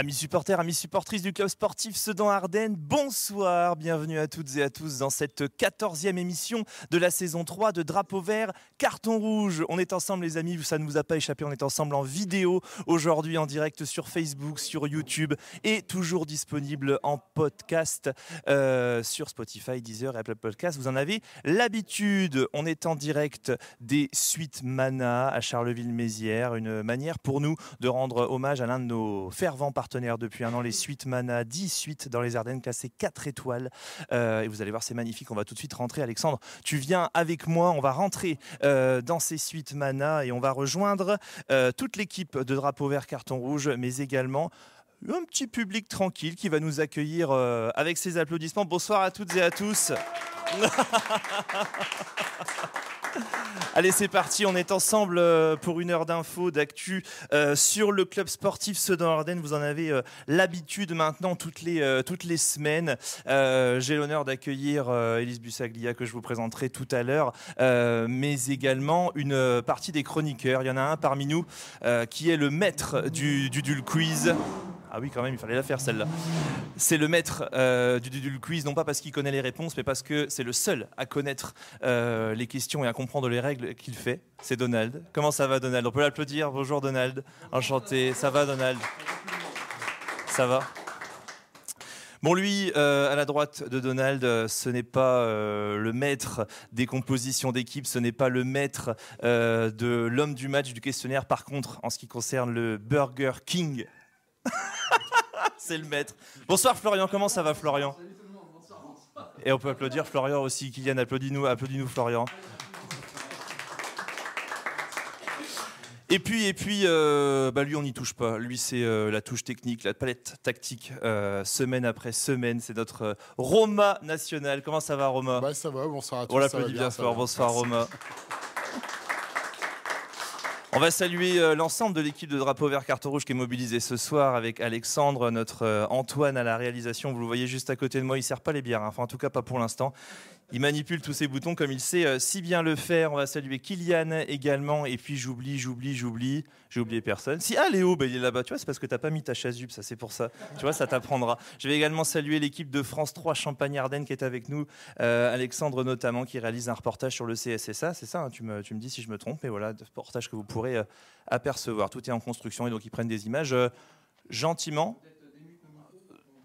Amis supporters, amis supportrices du club sportif Sedan-Ardennes, bonsoir, bienvenue à toutes et à tous dans cette 14e émission de la saison 3 de Drapeau Vert, Carton Rouge. On est ensemble les amis, ça ne vous a pas échappé, on est ensemble en vidéo aujourd'hui en direct sur Facebook, sur YouTube et toujours disponible en podcast sur Spotify, Deezer et Apple Podcasts. Vous en avez l'habitude, on est en direct des Suites Mana à Charleville-Mézières, une manière pour nous de rendre hommage à l'un de nos fervents partenaires depuis un an, les Suites Mana, 10 suites dans les Ardennes, classées 4 étoiles. Et vous allez voir, c'est magnifique. On va tout de suite rentrer. Alexandre, tu viens avec moi. On va rentrer dans ces Suites Mana et on va rejoindre toute l'équipe de Drapeau Vert Carton Rouge, mais également un petit public tranquille qui va nous accueillir avec ses applaudissements. Bonsoir à toutes et à tous. Allez, c'est parti, on est ensemble pour une heure d'infos, d'actu sur le club sportif Sedan-Ardennes. Vous en avez l'habitude maintenant toutes les semaines. J'ai l'honneur d'accueillir Élise Bussaglia que je vous présenterai tout à l'heure, mais également une partie des chroniqueurs. Il y en a un parmi nous qui est le maître du Dudul Quiz. Ah oui, quand même, il fallait la faire celle-là. C'est le maître du Dudul Quiz, non pas parce qu'il connaît les réponses, mais parce que c'est le seul à connaître les questions et à comprendre les règles qu'il fait. C'est Donald. Comment ça va, Donald? On peut l'applaudir. Bonjour, Donald. Enchanté. Ça va, Donald? Ça va? Bon, lui, à la droite de Donald, ce n'est pas le maître des compositions d'équipe, ce n'est pas le maître de l'homme du match, du questionnaire. Par contre, en ce qui concerne le Burger King, c'est le maître. Bonsoir Florian, comment ça va Florian? Salut tout le monde, bonsoir. Et on peut applaudir Florian aussi. Kylian, applaudis-nous Florian. Et puis lui on n'y touche pas. Lui c'est la touche technique, la palette tactique, semaine après semaine. C'est notre Roma national. Comment ça va Roma? Bah ça va, bonsoir à tous. On l'applaudit bien fort, bonsoir Roma. On va saluer l'ensemble de l'équipe de Drapeau Vert Carton Rouge qui est mobilisée ce soir avec Alexandre, notre Antoine à la réalisation. Vous le voyez juste à côté de moi, il ne sert pas les bières, enfin en tout cas pas pour l'instant. Il manipule tous ses boutons comme il sait si bien le faire. On va saluer Kylian également. Et puis j'oublie. J'ai oublié personne. Si, Léo, il est là-bas. Tu vois, c'est parce que tu n'as pas mis ta chasuble, ça c'est pour ça. Tu vois, ça t'apprendra. Je vais également saluer l'équipe de France 3 Champagne-Ardenne qui est avec nous. Alexandre notamment qui réalise un reportage sur le CSSA. C'est ça, hein, tu me dis si je me trompe. Mais voilà, un reportage que vous pourrez apercevoir. Tout est en construction et donc ils prennent des images gentiment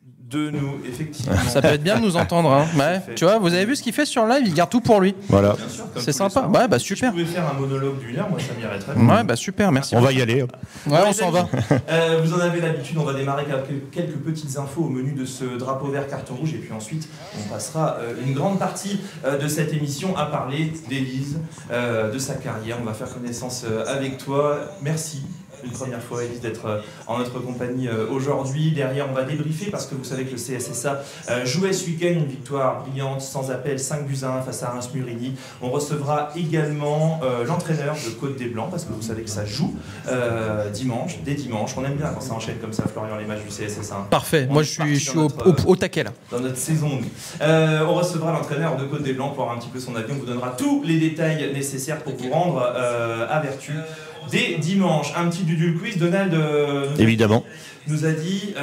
de nous, effectivement. Ça peut être bien de nous entendre. Hein. Ouais. Tu vois, vous avez vu ce qu'il fait sur live, il garde tout pour lui. Voilà. Sûr, c'est sympa. Ouais, bah super. Si je pouvais faire un monologue d'une heure, moi ça m'irait très bien. Ouais, bah super, merci. On va y aller. Ouais, on s'en va. Vous en avez l'habitude, on va démarrer avec quelques petites infos au menu de ce Drapeau Vert Carton Rouge et puis ensuite on passera une grande partie de cette émission à parler d'Élise, de sa carrière. On va faire connaissance avec toi. Merci. Une première fois, Élise, d'être en notre compagnie aujourd'hui. Derrière, on va débriefer parce que vous savez que le CSSA jouait ce week-end une victoire brillante, sans appel, 5-1 face à Reims-Murini. On recevra également l'entraîneur de Côte des Blancs parce que vous savez que ça joue dès dimanche. On aime bien quand ça enchaîne comme ça, Florian, les matchs du CSSA. Parfait, moi je suis au taquet là. Dans notre saison. On recevra l'entraîneur de Côte des Blancs pour avoir un petit peu son avis. On vous donnera tous les détails nécessaires pour vous rendre à Vertu. Dès dimanche, un petit Dudul Quiz. Donald Évidemment. Nous a dit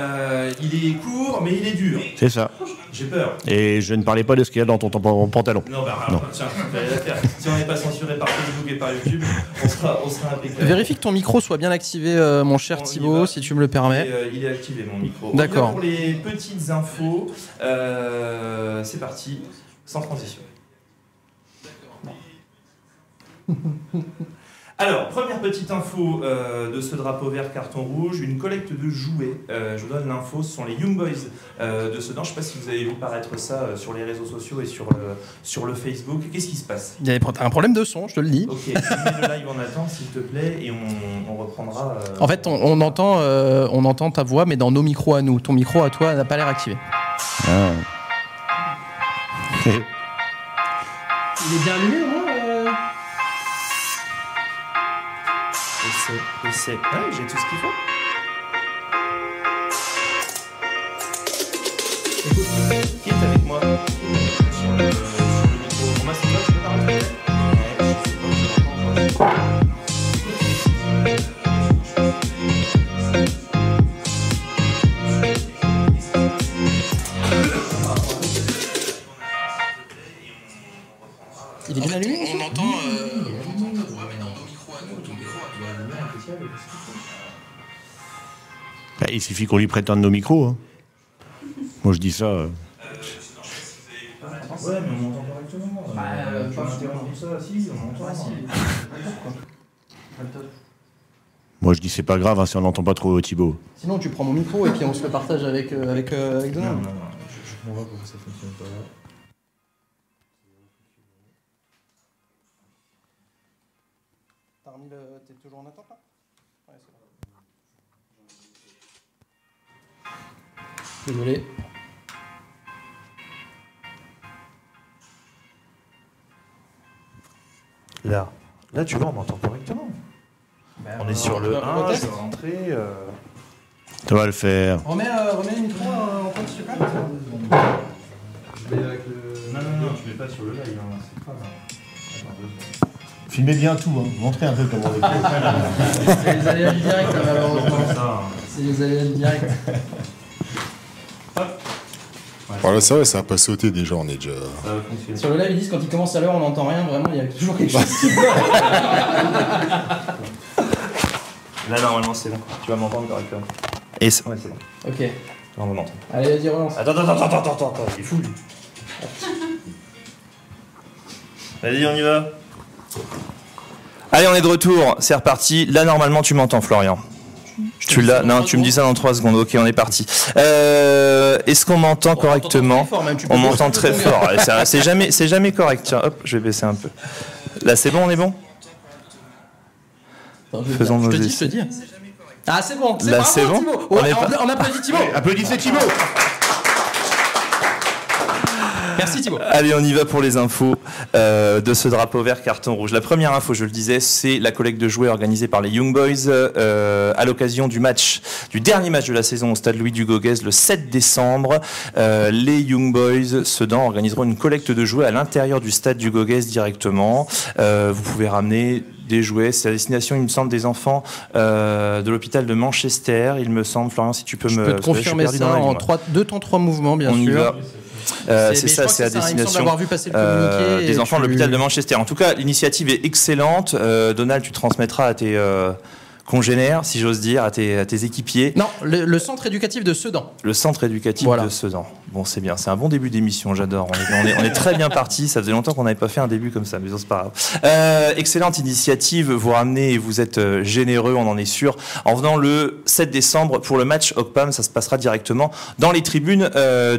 il est court mais il est dur. C'est ça. J'ai peur. Et je ne parlais pas de ce qu'il y a dans ton pantalon. Non, alors, tiens, si on n'est pas censuré par Facebook et par YouTube, on sera impeccable. Vérifie que ton micro soit bien activé, mon cher Thibaut, si tu me le permets. Il est activé, mon micro. D'accord. Pour les petites infos, c'est parti, sans transition. D'accord. Alors, première petite info de ce Drapeau Vert Carton Rouge, une collecte de jouets. Je vous donne l'info, ce sont les Young Boys de Sedan. Je ne sais pas si vous avez vu paraître ça sur les réseaux sociaux et sur le Facebook. Qu'est-ce qui se passe? Il y a un problème de son, je te le dis. Ok, tu mets le live en attente s'il te plaît et on reprendra... En fait, on entend ta voix, mais dans nos micros à nous. Ton micro à toi n'a pas l'air activé. Ah. Il est bien allumé, non? Ouais, j'ai tout ce qu'il faut. Qui est avec moi sur le micro? Moi, c'est toi, tu peux parler? Bah, il suffit qu'on lui prête un de nos micros. Hein. Moi, je dis ça. Ouais, mais on m'entend correctement. Tu m'interromps ça, si, on m'entend. Moi, je dis c'est pas grave hein, si on n'entend pas trop Thibaut. Sinon, tu prends mon micro et puis on se le partage avec Donald. Non, je comprends pas pourquoi ça fonctionne pas là. T'es toujours en attente là? Ouais, c'est bon. Désolé. Là, tu vois, on m'entend correctement. On est sur le 1, je vais rentrer. Ça va le faire. Remets le micro en fait, s'il te plaît. Je vais avec le. Non, je mets pas sur le live, hein, c'est pas grave. Attends 2 secondes. Filmez bien tout, hein. Montrez un peu comment on est. C'est les aléas du direct, malheureusement. C'est les aléas du direct. Voilà, c'est vrai, ça a pas sauté déjà, on est déjà. Ça va fonctionner. Sur le live, ils disent quand il commence à l'heure, on n'entend rien, vraiment, il y a toujours quelque chose. Là, normalement, c'est bon. Tu vas m'entendre correctement. Et c'est... Ouais, c'est bon. Ok. Là, on va m'entendre. Allez, vas-y, relance. Attends, il est fou, lui. Vas-y, on y va. Allez, on est de retour, c'est reparti. Là, normalement, tu m'entends, Florian. Tu l'as? Non, tu me dis ça dans 3 secondes. Ok, on est parti. Est-ce qu'on m'entend correctement? On m'entend très fort. C'est jamais correct. Tiens, hop, je vais baisser un peu. Là, c'est bon, on est bon? Attends, Faisons nos je te essais. dis. Ah, c'est bon. Là, c'est bon. On applaudit Thibaut. Applaudissez Thibaut. Merci Thibaut. Allez, on y va pour les infos de ce drapeau vert carton rouge. La première info, je le disais, c'est la collecte de jouets organisée par les Young Boys à l'occasion du dernier match de la saison au stade Louis Dugauguez le 7 décembre. Les Young Boys Sedan organiseront une collecte de jouets à l'intérieur du stade Dugauguez directement. Vous pouvez ramener des jouets, c'est à destination, il me semble, des enfants de l'hôpital de Manchester. Il me semble, Florian, si tu peux Je peux te confirmer ça en 2 temps 3 mouvements, bien sûr. On y va. C'est ça, c'est à destination des enfants de l'hôpital de Manchester. En tout cas, l'initiative est excellente. Donald, tu transmettras à tes congénères, si j'ose dire, à tes équipiers. Non, le centre éducatif de Sedan. Le centre éducatif de Sedan. Bon, c'est bien, c'est un bon début d'émission, j'adore. On est très bien parti. Ça faisait longtemps qu'on n'avait pas fait un début comme ça, mais c'est pas grave. Excellente initiative, vous ramenez et vous êtes généreux, on en est sûr. En venant le 7 décembre pour le match Ocpam, ça se passera directement dans les tribunes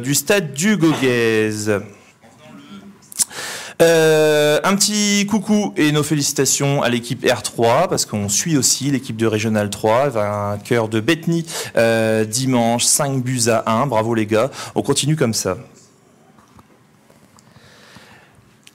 du stade Dugauguez. Un petit coucou et nos félicitations à l'équipe R3 parce qu'on suit aussi l'équipe de Régional 3, vainqueur de Bethany dimanche 5-1. Bravo les gars, on continue comme ça.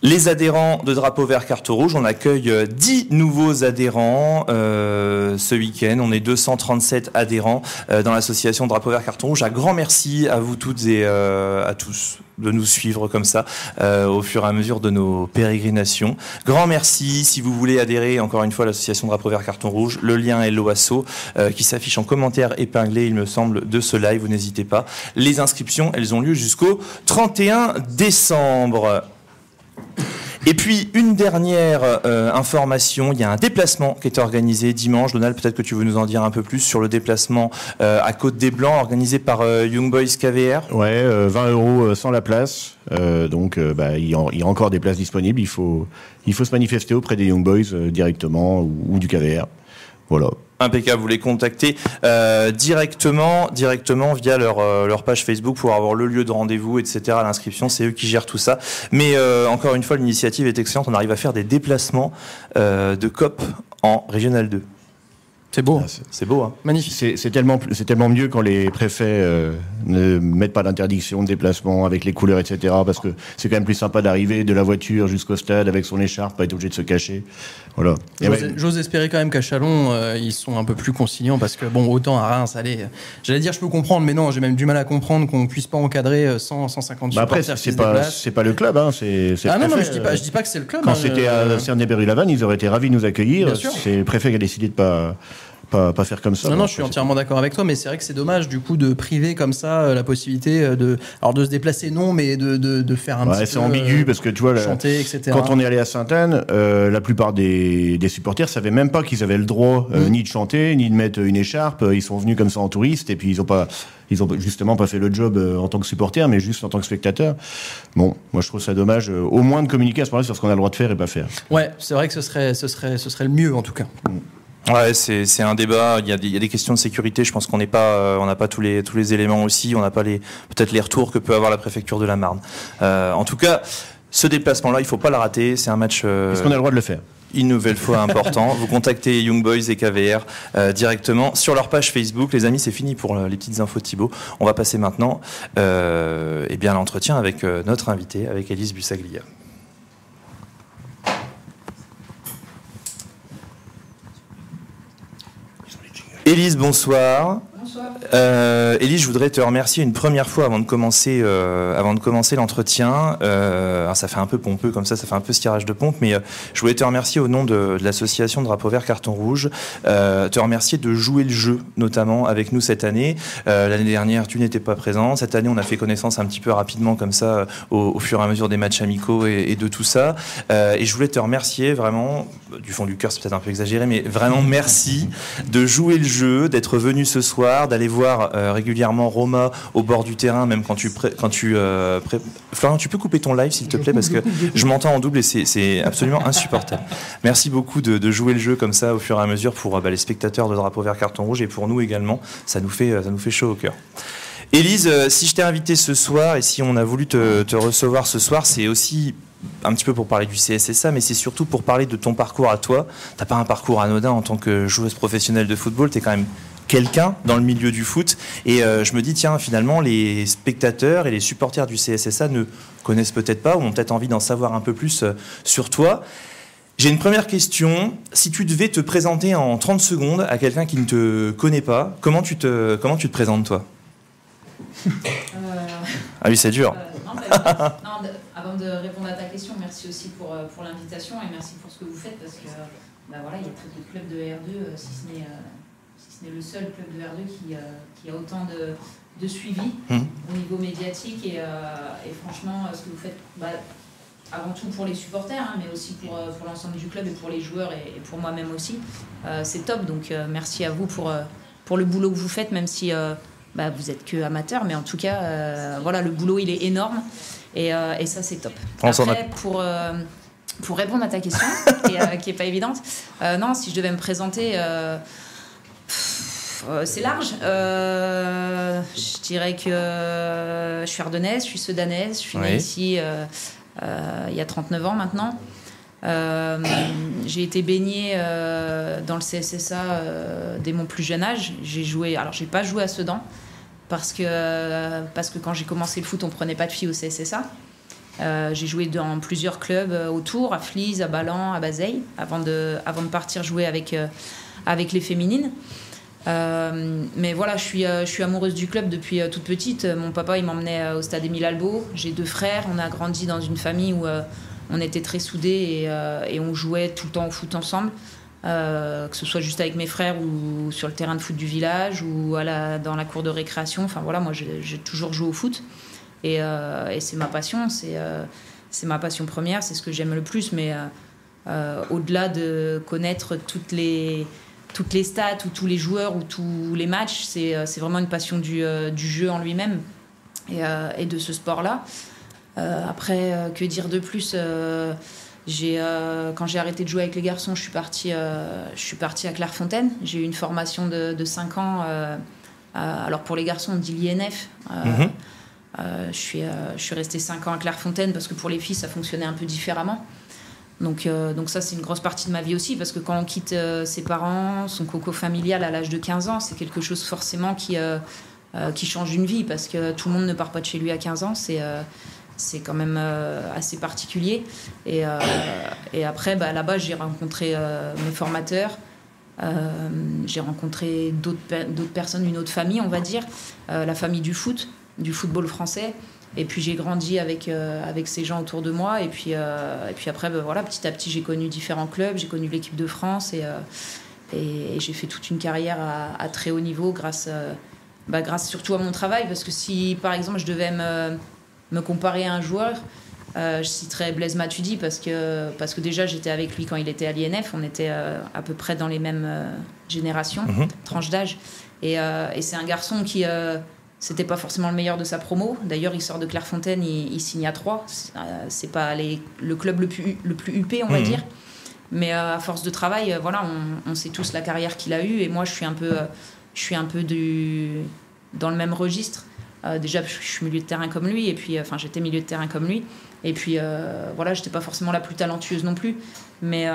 Les adhérents de Drapeau Vert Carte Rouge, on accueille 10 nouveaux adhérents ce week-end. On est 237 adhérents dans l'association Drapeau Vert Carte Rouge. Un grand merci à vous toutes et à tous de nous suivre comme ça au fur et à mesure de nos pérégrinations. Grand merci. Si vous voulez adhérer encore une fois à l'association Drapeau Vert Carton Rouge, le lien est l'OASSO qui s'affiche en commentaire épinglé, il me semble, de ce live. Vous n'hésitez pas. Les inscriptions, elles ont lieu jusqu'au 31 décembre. Et puis, une dernière information, il y a un déplacement qui est organisé dimanche. Donald, peut-être que tu veux nous en dire un peu plus sur le déplacement à Côte-des-Blancs, organisé par Young Boys KVR. Ouais, 20 € sans la place. Donc, il y a encore des places disponibles. Il faut se manifester auprès des Young Boys directement ou du KVR. Voilà. Impeccable, vous les contactez directement via leur page Facebook pour avoir le lieu de rendez-vous, etc. L'inscription, c'est eux qui gèrent tout ça. Mais encore une fois, l'initiative est excellente. On arrive à faire des déplacements de COP en Régional 2. C'est beau. C'est beau, hein. Magnifique. C'est tellement mieux quand les préfets ne mettent pas d'interdiction de déplacement avec les couleurs, etc. Parce que c'est quand même plus sympa d'arriver de la voiture jusqu'au stade avec son écharpe, pas être obligé de se cacher. Voilà. J'ose espérer quand même qu'à Châlons, ils sont un peu plus conciliants parce que, bon, autant à Reims, allez, j'allais dire je peux comprendre, mais non, j'ai même du mal à comprendre qu'on puisse pas encadrer 150 supporters. Après, c'est pas le club, hein, c'est ah non, mais je dis pas que c'est le club. Quand c'était à Cerné-Berry-Lavanne, ils auraient été ravis de nous accueillir. C'est le préfet qui a décidé de pas pas faire comme ça. Non, je suis entièrement d'accord avec toi, mais c'est vrai que c'est dommage du coup de priver comme ça la possibilité de se déplacer, non, mais de faire un petit peu. C'est ambigu parce que tu vois, chanter, etc. Quand on est allé à Sainte-Anne, la plupart des supporters savaient même pas qu'ils avaient le droit ni de chanter, ni de mettre une écharpe. Ils sont venus comme ça en touriste et puis ils ont justement pas fait le job en tant que supporter, mais juste en tant que spectateur. Bon, moi je trouve ça dommage, au moins de communiquer à ce moment-là sur ce qu'on a le droit de faire et pas faire. Ouais, c'est vrai que ce serait le mieux en tout cas. Ouais, c'est un débat. Il y a des questions de sécurité. Je pense qu'on n'a pas tous les éléments aussi. On n'a pas peut-être les retours que peut avoir la préfecture de la Marne. En tout cas, ce déplacement-là, il faut pas le rater. C'est un match. Est-ce qu'on a le droit de le faire? Une nouvelle fois important. Vous contactez Young Boys et KVR directement sur leur page Facebook. Les amis, c'est fini pour les petites infos de Thibaut. On va passer maintenant à l'entretien avec notre invité, avec Élise Bussaglia. Élise, bonsoir. Bonsoir. Élise, je voudrais te remercier une première fois avant de commencer l'entretien. Ça fait un peu pompeux comme ça fait un peu ce tirage de pompe, mais je voulais te remercier au nom de l'association Drapeau Vert Carton Rouge, te remercier de jouer le jeu, notamment avec nous cette année. L'année dernière, tu n'étais pas présent. Cette année, on a fait connaissance un petit peu rapidement comme ça au fur et à mesure des matchs amicaux et de tout ça. Et je voulais te remercier vraiment, du fond du cœur, c'est peut-être un peu exagéré, mais vraiment merci de jouer le jeu, d'être venu ce soir, d'aller voir régulièrement Roma au bord du terrain, même quand Florian, tu peux couper ton live s'il te plaît, parce que je m'entends en double et c'est absolument insupportable. Merci beaucoup de jouer le jeu comme ça au fur et à mesure pour les spectateurs de Drapeau Vert Carton Rouge et pour nous également. Ça nous fait chaud au cœur. Élise, si je t'ai invité ce soir et si on a voulu te recevoir ce soir, c'est aussi un petit peu pour parler du CSSA, mais c'est surtout pour parler de ton parcours à toi. T'as pas un parcours anodin en tant que joueuse professionnelle de football, t'es quand même quelqu'un dans le milieu du foot. Et je me dis, tiens, finalement, les spectateurs et les supporters du CSSA ne connaissent peut-être pas ou ont peut-être envie d'en savoir un peu plus sur toi. J'ai une première question. Si tu devais te présenter en 30 secondes à quelqu'un qui ne te connaît pas, comment tu te présentes, toi ? Ah oui, c'est dur. Avant de répondre à ta question, merci aussi pour l'invitation et merci pour ce que vous faites parce que il y a très peu de clubs de R2, si ce n'est le seul club de R2 qui a autant de suivi au niveau médiatique et franchement, ce que vous faites, avant tout pour les supporters, mais aussi pour l'ensemble du club et pour les joueurs et pour moi-même aussi, c'est top. Donc merci à vous pour le boulot que vous faites, même si vous êtes que amateur, mais en tout cas, le boulot il est énorme et ça c'est top. Après, pour répondre à ta question, qui est pas évidente, non, si je devais me présenter, c'est large. Je dirais que je suis ardennaise, je suis sedanaise, je suis née ici il y a 39 ans maintenant. J'ai été baignée dans le CSSA dès mon plus jeune âge. J'ai pas joué à Sedan parce que quand j'ai commencé le foot, on prenait pas de filles au CSSA. J'ai joué dans plusieurs clubs autour, à Flize, à Ballan, à Bazeilles, avant de partir jouer avec les féminines. Mais voilà, je suis amoureuse du club depuis toute petite. Mon papa, il m'emmenait au stade Émile Albo. J'ai 2 frères. On a grandi dans une famille où on était très soudés et on jouait tout le temps au foot ensemble. Que ce soit juste avec mes frères ou sur le terrain de foot du village ou dans la cour de récréation. Enfin voilà, moi j'ai toujours joué au foot et c'est ma passion, c'est ma passion première, c'est ce que j'aime le plus. Mais au-delà de connaître toutes les stats ou tous les joueurs ou tous les matchs, c'est vraiment une passion du jeu en lui-même et de ce sport-là. Après, que dire de plus, quand j'ai arrêté de jouer avec les garçons, je suis partie à Clairefontaine. J'ai eu une formation de 5 ans. Alors pour les garçons, on dit l'INF. Je suis restée 5 ans à Clairefontaine parce que pour les filles, ça fonctionnait un peu différemment. Donc ça, c'est une grosse partie de ma vie aussi, parce que quand on quitte ses parents, son coco familial à l'âge de 15 ans, c'est quelque chose forcément qui change une vie, parce que tout le monde ne part pas de chez lui à 15 ans. C'est quand même assez particulier. Et après, là-bas, j'ai rencontré mes formateurs. J'ai rencontré d'autres personnes, une autre famille, on va dire, la famille du football français. Et puis j'ai grandi avec ces gens autour de moi. Et puis après, petit à petit, j'ai connu différents clubs. J'ai connu l'équipe de France. et j'ai fait toute une carrière à très haut niveau grâce surtout à mon travail. Parce que si, par exemple, je devais me comparer à un joueur, je citerais Blaise Matuidi parce que déjà, j'étais avec lui quand il était à l'INF. On était à peu près dans les mêmes générations, tranches d'âge. Et c'est un garçon qui... c'était pas forcément le meilleur de sa promo. D'ailleurs, il sort de Clairefontaine, il signe à 3. C'est pas le club le plus huppé, on va dire. Mais à force de travail, voilà, on sait tous la carrière qu'il a eue. Et moi, je suis un peu dans le même registre. Déjà, je suis milieu de terrain comme lui. Et puis, j'étais milieu de terrain comme lui. Et puis, voilà, j'étais pas forcément la plus talentueuse non plus. Mais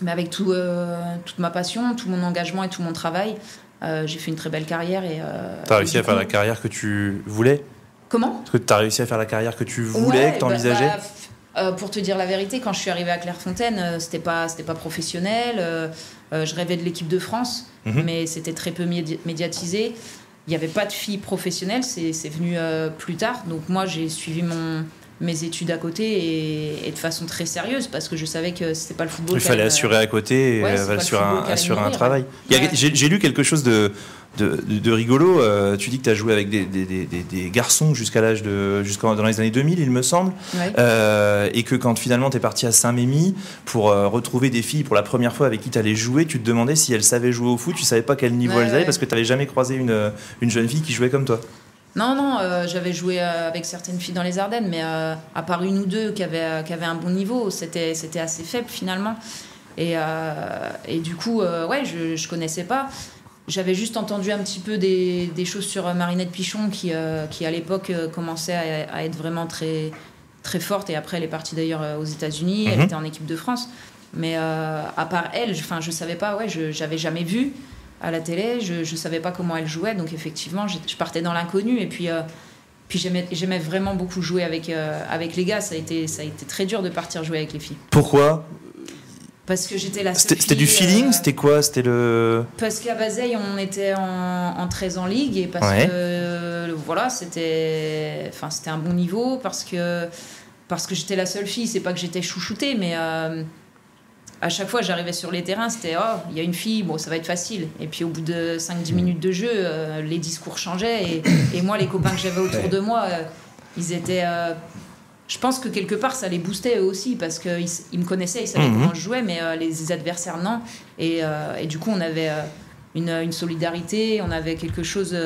avec toute ma passion, tout mon engagement et tout mon travail, j'ai fait une très belle carrière. T'as réussi à faire la carrière que tu voulais ? Comment ? Est-ce que t'as réussi à faire la carrière que tu voulais, que t'envisageais ? Pour te dire la vérité, quand je suis arrivée à Clairefontaine, c'était pas professionnel. Je rêvais de l'équipe de France, mais c'était très peu médiatisé. Il n'y avait pas de filles professionnelles, c'est venu plus tard. Donc moi, j'ai suivi mes études à côté et de façon très sérieuse parce que je savais que c'était pas le football. Il fallait assurer à côté et assurer un travail. Ouais. J'ai lu quelque chose de rigolo. Tu dis que tu as joué avec des garçons dans les années 2000, il me semble. Ouais. Et que quand finalement tu es parti à Saint-Mémy pour retrouver des filles pour la première fois avec qui tu allais jouer, tu te demandais si elles savaient jouer au foot, tu savais pas quel niveau elles avaient parce que tu n'avais jamais croisé une jeune fille qui jouait comme toi. Non, j'avais joué avec certaines filles dans les Ardennes, mais à part une ou deux qui avaient un bon niveau, c'était assez faible finalement. Et du coup, je connaissais pas. J'avais juste entendu un petit peu des choses sur Marinette Pichon qui à l'époque commençait à être vraiment très, très forte. Et après, elle est partie d'ailleurs aux États-Unis, elle était en équipe de France. Mais à part elle, je savais pas, j'avais jamais vu à la télé, je savais pas comment elle jouait, donc effectivement je partais dans l'inconnu et puis j'aimais vraiment beaucoup jouer avec les gars. Ça a été très dur de partir jouer avec les filles. Pourquoi ? Parce que j'étais la seule C'était du feeling, c'était quoi ? Parce qu'à Bazeille on était en 13 en ligue et parce que voilà, c'était un bon niveau parce que j'étais la seule fille. C'est pas que j'étais chouchoutée, mais à chaque fois, j'arrivais sur les terrains, c'était « Oh, il y a une fille, bon, ça va être facile. » Et puis, au bout de 5-10 minutes de jeu, les discours changeaient. Et moi, les copains que j'avais autour de moi, ils étaient... je pense que quelque part, ça les boostait eux aussi, parce qu'ils me connaissaient, ils savaient comment je jouais, mais les adversaires, non. Et du coup, on avait une solidarité, on avait quelque chose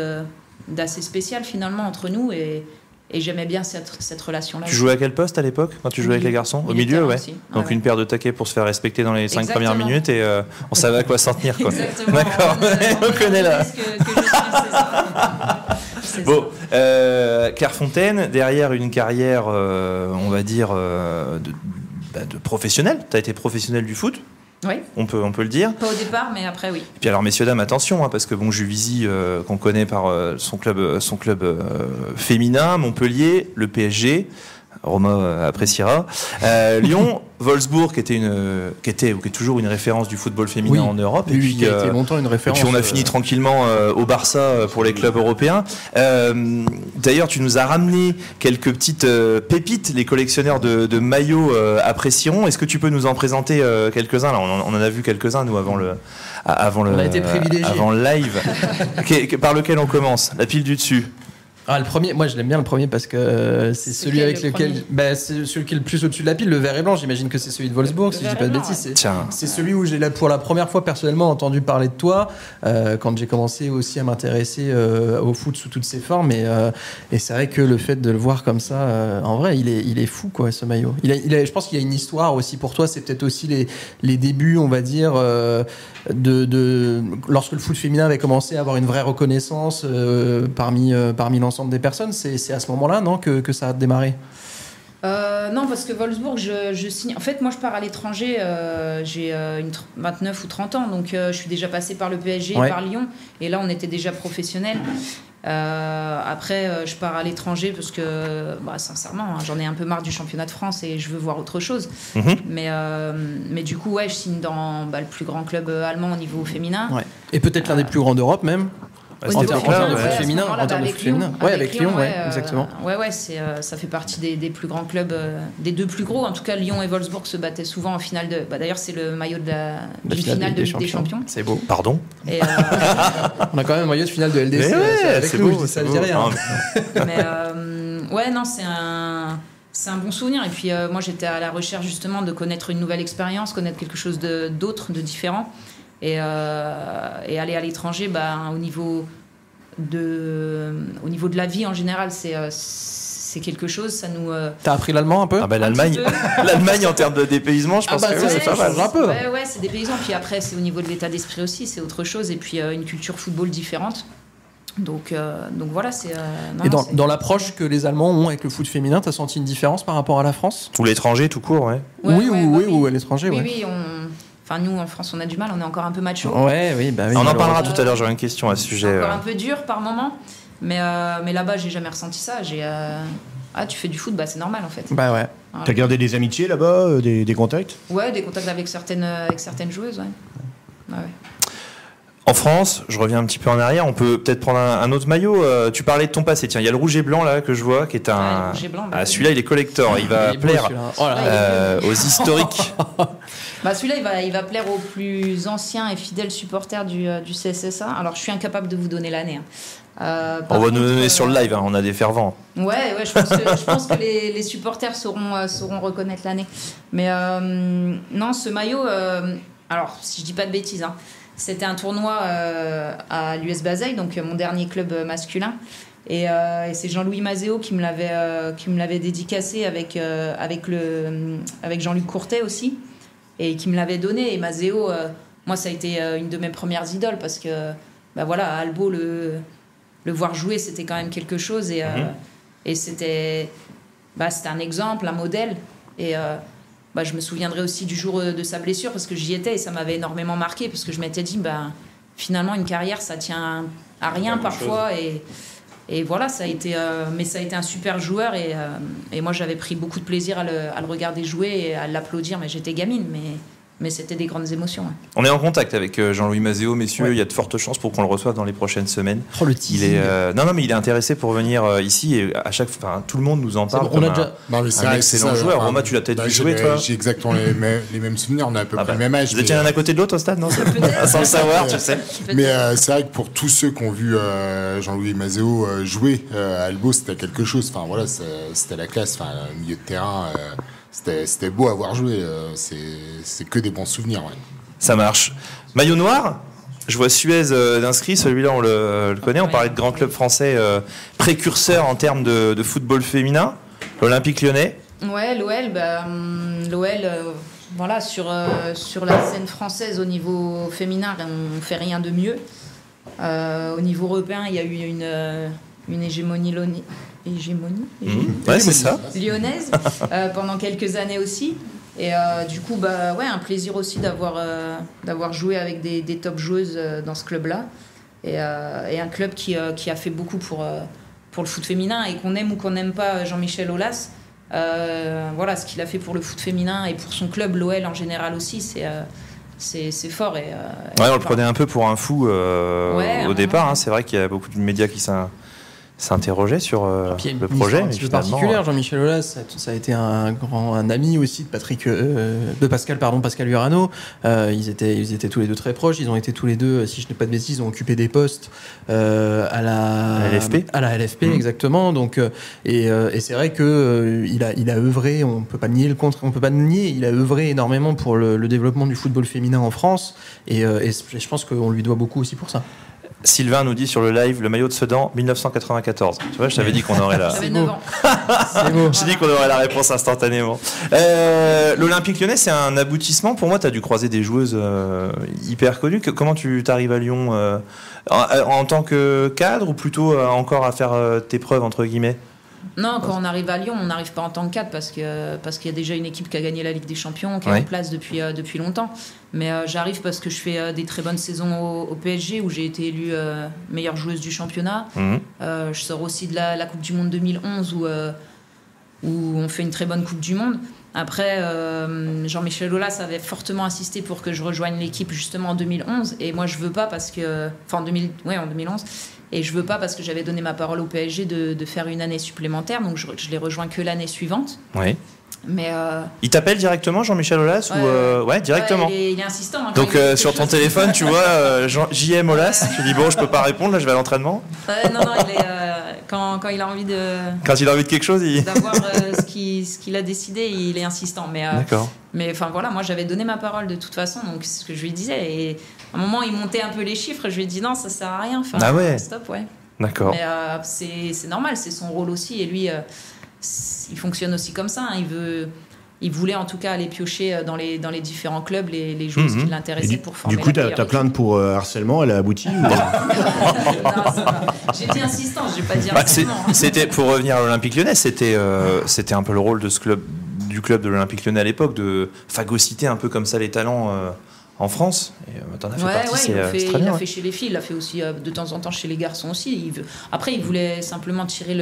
d'assez spécial, finalement, entre nous. Et j'aimais bien cette relation-là. Tu jouais à quel poste à l'époque, quand tu jouais avec les garçons ? Au milieu, ouais. Aussi. Donc une paire de taquets pour se faire respecter dans les 5 premières minutes et on savait à quoi s'en tenir, quoi. Exactement. D'accord, on connaît là. Bon, Clairefontaine, derrière une carrière, on va dire, de professionnel. Tu as été professionnel du foot ? Oui. On peut le dire. Pas au départ, mais après, oui. Et puis alors, messieurs, dames, attention, parce que Juvisy, qu'on connaît par son club féminin, Montpellier, le PSG, Romain appréciera. Lyon, Wolfsburg, qui est toujours une référence du football féminin en Europe. Et puis, qui a été longtemps une référence. Et puis on a fini tranquillement au Barça pour les clubs européens. D'ailleurs, tu nous as ramené quelques petites pépites, les collectionneurs de maillots apprécieront. Est-ce que tu peux nous en présenter quelques-uns ? Là, on en a vu quelques-uns, nous, avant le live. Par lequel on commence ? La pile du dessus. Ah, le premier, moi je l'aime bien le premier parce que c'est celui avec lequel. C'est celui qui est le plus au-dessus de la pile, le vert et blanc. J'imagine que c'est celui de Wolfsburg, si je dis pas de bêtises. C'est celui où j'ai pour la première fois personnellement entendu parler de toi quand j'ai commencé aussi à m'intéresser au foot sous toutes ses formes. Et c'est vrai que le fait de le voir comme ça, en vrai, il est fou, quoi, ce maillot. Je pense qu'il y a une histoire aussi pour toi. C'est peut-être aussi les débuts, on va dire, lorsque le foot féminin avait commencé à avoir une vraie reconnaissance parmi l'ensemble des personnes. C'est à ce moment-là, non, que ça a démarré? Non, parce que Wolfsburg, je signe. En fait, moi, je pars à l'étranger. J'ai 29 ou 30 ans, donc je suis déjà passée par le PSG, par Lyon, et là, on était déjà professionnels. Après, je pars à l'étranger parce que, sincèrement, j'en ai un peu marre du championnat de France et je veux voir autre chose. Mais du coup, je signe dans le plus grand club allemand au niveau féminin. Ouais. Et peut-être l'un des plus grands d'Europe même. En termes de foot féminin, avec Lyon, exactement. Ça fait partie des plus grands clubs, des deux plus gros. En tout cas, Lyon et Wolfsburg se battaient souvent en finale de. D'ailleurs, c'est le maillot d'une finale de Ligue des Champions. C'est beau. Pardon. Et on a quand même un maillot de finale de LDC. C'est beau, ça veut dire rien. Mais non, c'est un bon souvenir. Et puis moi, j'étais à la recherche justement de connaître une nouvelle expérience, connaître quelque chose d'autre, de différent. Et aller à l'étranger, au niveau de la vie en général, c'est quelque chose. Ça nous. T'as appris l'allemand un peu? L'Allemagne en termes de dépaysement, je pense que c'est pas mal. Un peu. Ouais, c'est dépaysant. Puis après, c'est au niveau de l'état d'esprit aussi, c'est autre chose. Et puis une culture football différente. Donc voilà, c'est. Dans l'approche que les Allemands ont avec le foot féminin, t'as senti une différence par rapport à la France? Ou l'étranger, tout court, ouais. Ou à l'étranger, Oui, Enfin, nous, en France, on a du mal, on est encore un peu macho. Oui, on en parlera tout à l'heure, j'aurai une question à ce sujet. C'est encore un peu dur par moment, mais là-bas, j'ai jamais ressenti ça. Tu fais du foot, c'est normal en fait. Bah ouais. Voilà. T'as gardé des amitiés là-bas, des contacts? Ouais, des contacts avec certaines joueuses, ouais. En France, je reviens un petit peu en arrière, on peut peut-être prendre un autre maillot. Tu parlais de ton passé, tiens, il y a le rouge et blanc là que je vois, qui est un. Celui-là, il est collector, il va plaire aux historiques. Celui-là, il va plaire aux plus anciens et fidèles supporters du CSSA. Alors, je suis incapable de vous donner l'année. On va nous donner sur le live, on a des fervents. Ouais, je pense que les supporters sauront reconnaître l'année. Mais non, ce maillot, alors si je dis pas de bêtises, c'était un tournoi à l'US Bazeilles, donc mon dernier club masculin. Et c'est Jean-Louis Mazéo qui me l'avait dédicacé avec Jean-Luc Courtet aussi, et qui me l'avait donné. Et Mazéo, moi, ça a été une de mes premières idoles parce que, à Albo, le voir jouer, c'était quand même quelque chose. Et c'était un exemple, un modèle. Et je me souviendrai aussi du jour de sa blessure parce que j'y étais et ça m'avait énormément marqué parce que je m'étais dit, finalement, une carrière, ça tient à rien parfois. Et voilà, ça a été un super joueur et moi j'avais pris beaucoup de plaisir à le regarder jouer et à l'applaudir, mais j'étais gamine, mais c'était des grandes émotions. On est en contact avec Jean-Louis Mazéo, messieurs, il y a de fortes chances pour qu'on le reçoive dans les prochaines semaines. Le teasing. Mais il est intéressé pour venir ici et à chaque fois, tout le monde nous en parle comme un excellent joueur. Romain, tu l'as peut-être vu jouer, toi? J'ai exactement les mêmes souvenirs, on a à peu près le même âge. Vous étiez l'un à côté de l'autre au stade, non? Sans le savoir, tu sais. Mais c'est vrai que pour tous ceux qui ont vu Jean-Louis Mazéo jouer à Albo, c'était quelque chose. Enfin voilà, c'était la classe. Enfin, milieu de terrain. C'était beau à voir jouer, c'est que des bons souvenirs. Ouais. Ça marche. Maillot noir, je vois Suez d'inscrit, celui-là on le connaît, on parlait de grand club français précurseur en termes de football féminin, l'Olympique Lyonnais. Ouais, l'OL, sur la scène française au niveau féminin, on ne fait rien de mieux. Au niveau européen, il y a eu une hégémonie ouais, c'est ça. Lyonnaise pendant quelques années aussi. Et du coup, un plaisir aussi d'avoir joué avec des top joueuses dans ce club-là. Et un club qui a fait beaucoup pour le foot féminin. Et qu'on aime ou qu'on n'aime pas Jean-Michel Aulas, ce qu'il a fait pour le foot féminin et pour son club, l'OL en général aussi, c'est fort. On le prenait un peu pour un fou au départ. C'est vrai qu'il y a beaucoup de médias qui s'interrogeait sur le projet. Un petit peu particulière, Jean-Michel Aulas, ça a été un ami aussi de Pascal Urano. Ils étaient tous les deux très proches. Ils ont été tous les deux, si je ne dis pas de bêtises, ils ont occupé des postes à la LFP, exactement. Donc, et c'est vrai que il a œuvré. On peut pas nier il a œuvré énormément pour le développement du football féminin en France. Et je pense qu'on lui doit beaucoup aussi pour ça. Sylvain nous dit sur le live, le maillot de Sedan, 1994. Tu vois, je t'avais dit qu'on aurait J'avais 9 ans. C'est beau. J'ai dit qu'on aurait la réponse instantanément. L'Olympique Lyonnais, c'est un aboutissement. Pour moi, tu as dû croiser des joueuses hyper connues. Comment tu t'arrives à Lyon en tant que cadre ou plutôt encore à faire tes preuves, entre guillemets? Non, quand on arrive à Lyon, on n'arrive pas en tant que cadre parce qu'il y a déjà une équipe qui a gagné la Ligue des Champions, qui est en place depuis longtemps. Mais j'arrive parce que je fais des très bonnes saisons au PSG où j'ai été élue meilleure joueuse du championnat. Je sors aussi de la Coupe du Monde 2011 où on fait une très bonne Coupe du Monde. Après, Jean-Michel Aulas avait fortement insisté pour que je rejoigne l'équipe justement en 2011. Et moi, je veux pas parce que... Enfin, en 2011. Et je veux pas parce que j'avais donné ma parole au PSG de faire une année supplémentaire. Donc, je l'ai rejoint que l'année suivante. Oui. Mais il t'appelle directement, Jean-Michel Aulas ouais, directement. Ouais, il est insistant. Hein, donc sur ton téléphone, tu vois JM Aulas, tu dis bon, je peux pas répondre, là je vais à l'entraînement. Non, il est quand il a envie de. Quand il a envie de quelque chose, d'avoir ce qu'il a décidé, il est insistant. Mais d'accord. Mais enfin voilà, moi j'avais donné ma parole de toute façon, donc c'est ce que je lui disais. Et à un moment, il montait un peu les chiffres, je lui ai dit non, ça sert à rien. Enfin, ah ouais. Stop, ouais. D'accord. Mais c'est normal, c'est son rôle aussi, et lui. Il fonctionne aussi comme ça. Hein. Il voulait en tout cas aller piocher dans les différents clubs les joueuses qui l'intéressaient pour former. Du coup, ta plainte pour harcèlement, elle a abouti Non, j'ai été insistant, je n'ai pas dit harcèlement. C'était pour revenir à l'Olympique Lyonnais, c'était un peu le rôle de du club de l'Olympique Lyonnais à l'époque de phagocyter un peu comme ça les talents. En France, et t'en as fait partie, il l'a fait chez les filles, il l'a fait aussi de temps en temps chez les garçons aussi. Après, il voulait simplement tirer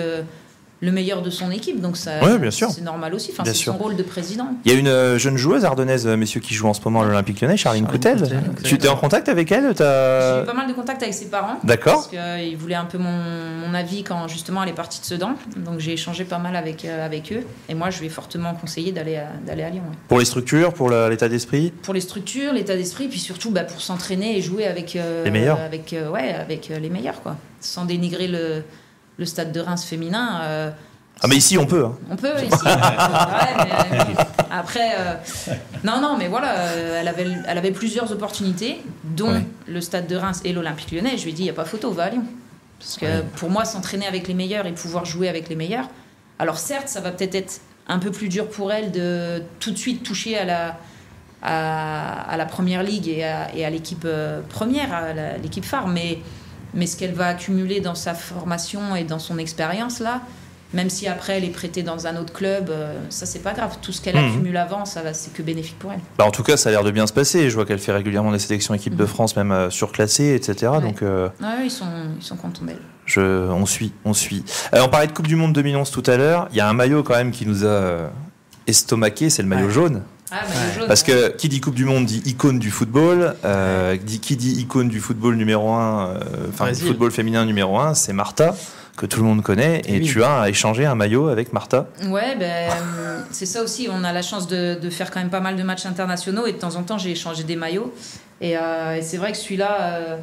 le meilleur de son équipe, donc ça, bien sûr. C'est normal aussi. Enfin, c'est son rôle de président. Il y a une jeune joueuse ardennaise, messieurs, qui joue en ce moment à l'Olympique Lyonnais, Charline Coutel. Tu étais en contact avec elle? J'ai eu pas mal de contacts avec ses parents. D'accord. Parce qu'ils voulaient un peu mon avis quand justement elle est partie de Sedan. Donc j'ai échangé pas mal avec eux. Et moi, je lui ai fortement conseillé d'aller à Lyon. Ouais. Pour les structures, pour l'état d'esprit? Pour les structures, l'état d'esprit, puis surtout pour s'entraîner et jouer avec les meilleurs. Avec les meilleurs, quoi. Sans dénigrer le stade de Reims féminin. Mais ici on peut. Hein. On peut ici. Après, non, mais voilà, elle avait plusieurs opportunités, dont le stade de Reims et l'Olympique Lyonnais. Je lui ai dit, il n'y a pas photo, va à Lyon. Parce que pour moi, s'entraîner avec les meilleurs et pouvoir jouer avec les meilleurs. Alors certes, ça va peut-être être un peu plus dur pour elle de tout de suite toucher à la première ligue et à l'équipe première, à l'équipe phare, mais ce qu'elle va accumuler dans sa formation et dans son expérience là, même si après elle est prêtée dans un autre club, ça c'est pas grave. Tout ce qu'elle accumule avant, c'est que bénéfique pour elle. En tout cas, ça a l'air de bien se passer. Je vois qu'elle fait régulièrement des sélections équipe de France, même surclassées, etc. Ouais. Donc, ils sont contents d'elle. On suit. On parlait de Coupe du Monde 2011 tout à l'heure. Il y a un maillot quand même qui nous a estomaqué, c'est le maillot jaune. Parce que qui dit Coupe du Monde dit icône du football, qui dit icône du football numéro 1, du football féminin numéro 1, c'est Martha, que tout le monde connaît, et tu as échangé un maillot avec Martha. Ouais, c'est ça aussi, on a la chance de faire quand même pas mal de matchs internationaux, et de temps en temps j'ai échangé des maillots, et c'est vrai que celui-là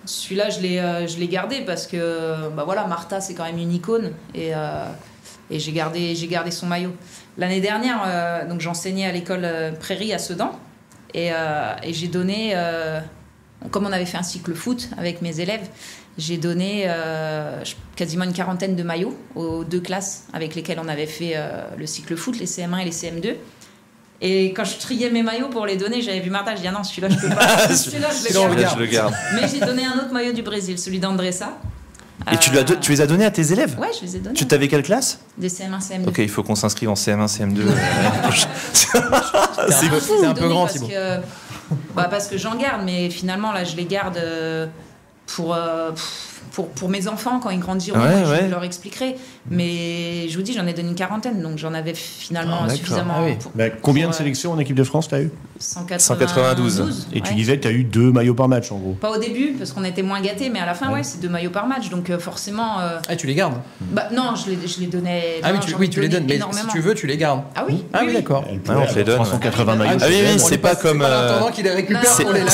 je l'ai gardé, parce que Martha c'est quand même une icône, et j'ai gardé son maillot. L'année dernière, donc j'enseignais à l'école Prairie à Sedan, et j'ai donné, comme on avait fait un cycle foot avec mes élèves, j'ai donné quasiment une quarantaine de maillots aux 2 classes avec lesquelles on avait fait le cycle foot, les CM1 et les CM2. Et quand je triais mes maillots pour les donner, j'avais vu Martha, je dis non, celui-là je peux pas, celui-là je le garde. Mais j'ai donné un autre maillot du Brésil, celui d'Andressa. Et tu les as donnés à tes élèves? Ouais, je les ai donnés. Tu t'avais quelle classe? Des CM1, CM2. Ok, il faut qu'on s'inscrive en CM1, CM2. C'est un peu grand, Thibaut. Parce que j'en garde, mais finalement, là, je les garde pour mes enfants quand ils grandiront. Je leur expliquerai. Mais je vous dis, j'en ai donné une quarantaine, donc j'en avais finalement suffisamment. Combien de sélections en équipe de France t'as eu? 192. Et tu disais que t'as eu 2 maillots par match en gros? Pas au début, parce qu'on était moins gâtés, mais à la fin, c'est 2 maillots par match, donc forcément. Tu les gardes? Non, je les donnais. Tu les donnes, mais si tu veux, tu les gardes. Ah oui? Oui, d'accord. On te les donne. 380 maillots. Ah oui, c'est pas comme. En attendant qu'il les récupère pour les laver.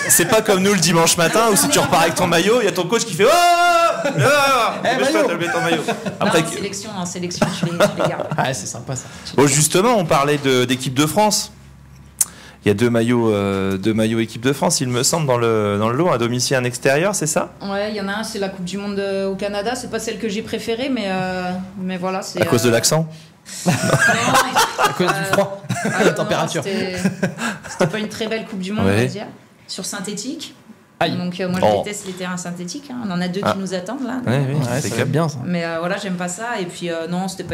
C'est pas comme nous le dimanche matin où si tu repars avec ton maillot, il y a ton coach qui fait ton maillot. Après, en sélection, je les garde. Ah, c'est sympa ça. Bon, justement, on parlait d'équipe de France. Il y a 2 maillots équipe de France, il me semble, dans le lot, un domicile, un extérieur, c'est ça? Ouais, il y en a un, c'est la Coupe du Monde au Canada. C'est pas celle que j'ai préférée, mais voilà. C'est, à cause de l'accent? Non, à cause du froid, la température. C'était pas une très belle Coupe du Monde, on va dire. Sur synthétique. Donc moi je déteste les terrains synthétiques, On en a 2 qui nous attendent là. C'est bien ça. Mais j'aime pas ça. Et puis non, c'était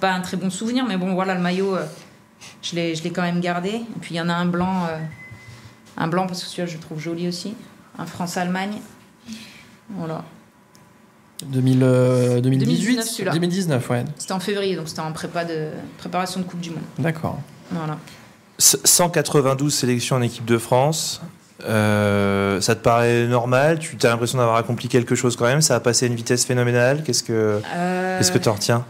pas un très bon souvenir. Mais bon, voilà, le maillot, je l'ai quand même gardé. Et puis il y en a un blanc parce que celui-là je le trouve joli aussi. Un France-Allemagne. Voilà. 2018 2019, ouais. C'était en février, donc c'était en préparation de Coupe du Monde. D'accord. Voilà. 192 sélections en équipe de France. Ça te paraît normal? Tu as l'impression d'avoir accompli quelque chose quand même? Ça a passé à une vitesse phénoménale? Qu'est-ce que tu en retiens?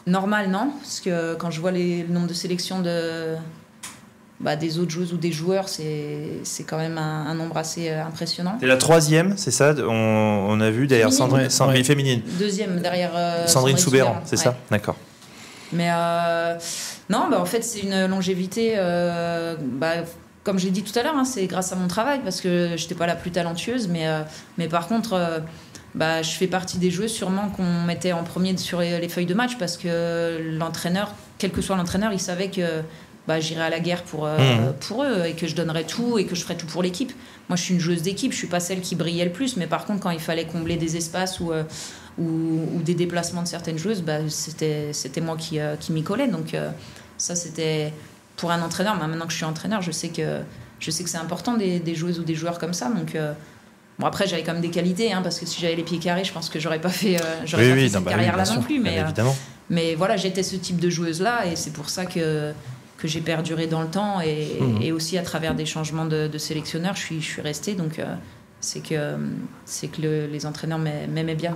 Normal, non. Parce que quand je vois le nombre de sélections des autres joueuses ou des joueurs, c'est quand même un nombre assez impressionnant. T'es la 3e, c'est ça? On a vu derrière Sandrine féminine. 2e derrière Sandrine Soubeyran, c'est ça? Ouais. D'accord. Mais non, en fait, c'est une longévité. Comme j'ai dit tout à l'heure, c'est grâce à mon travail parce que je n'étais pas la plus talentueuse. Mais par contre, je fais partie des joueuses sûrement qu'on mettait en premier sur les feuilles de match parce que l'entraîneur, quel que soit l'entraîneur, il savait que j'irais à la guerre pour eux et que je donnerais tout et que je ferais tout pour l'équipe. Moi, je suis une joueuse d'équipe, je suis pas celle qui brillait le plus, mais par contre, quand il fallait combler des espaces ou des déplacements de certaines joueuses, c'était moi qui m'y collais. Donc ça, c'était pour un entraîneur. Maintenant que je suis entraîneur, je sais que c'est important des joueuses ou des joueurs comme ça. Donc après, j'avais quand même des qualités, parce que si j'avais les pieds carrés, je pense que j'aurais pas fait cette carrière-là non plus. Mais voilà, j'étais ce type de joueuse-là et c'est pour ça que j'ai perduré dans le temps et aussi à travers des changements de sélectionneur, je suis restée. Donc c'est que les entraîneurs m'aimaient bien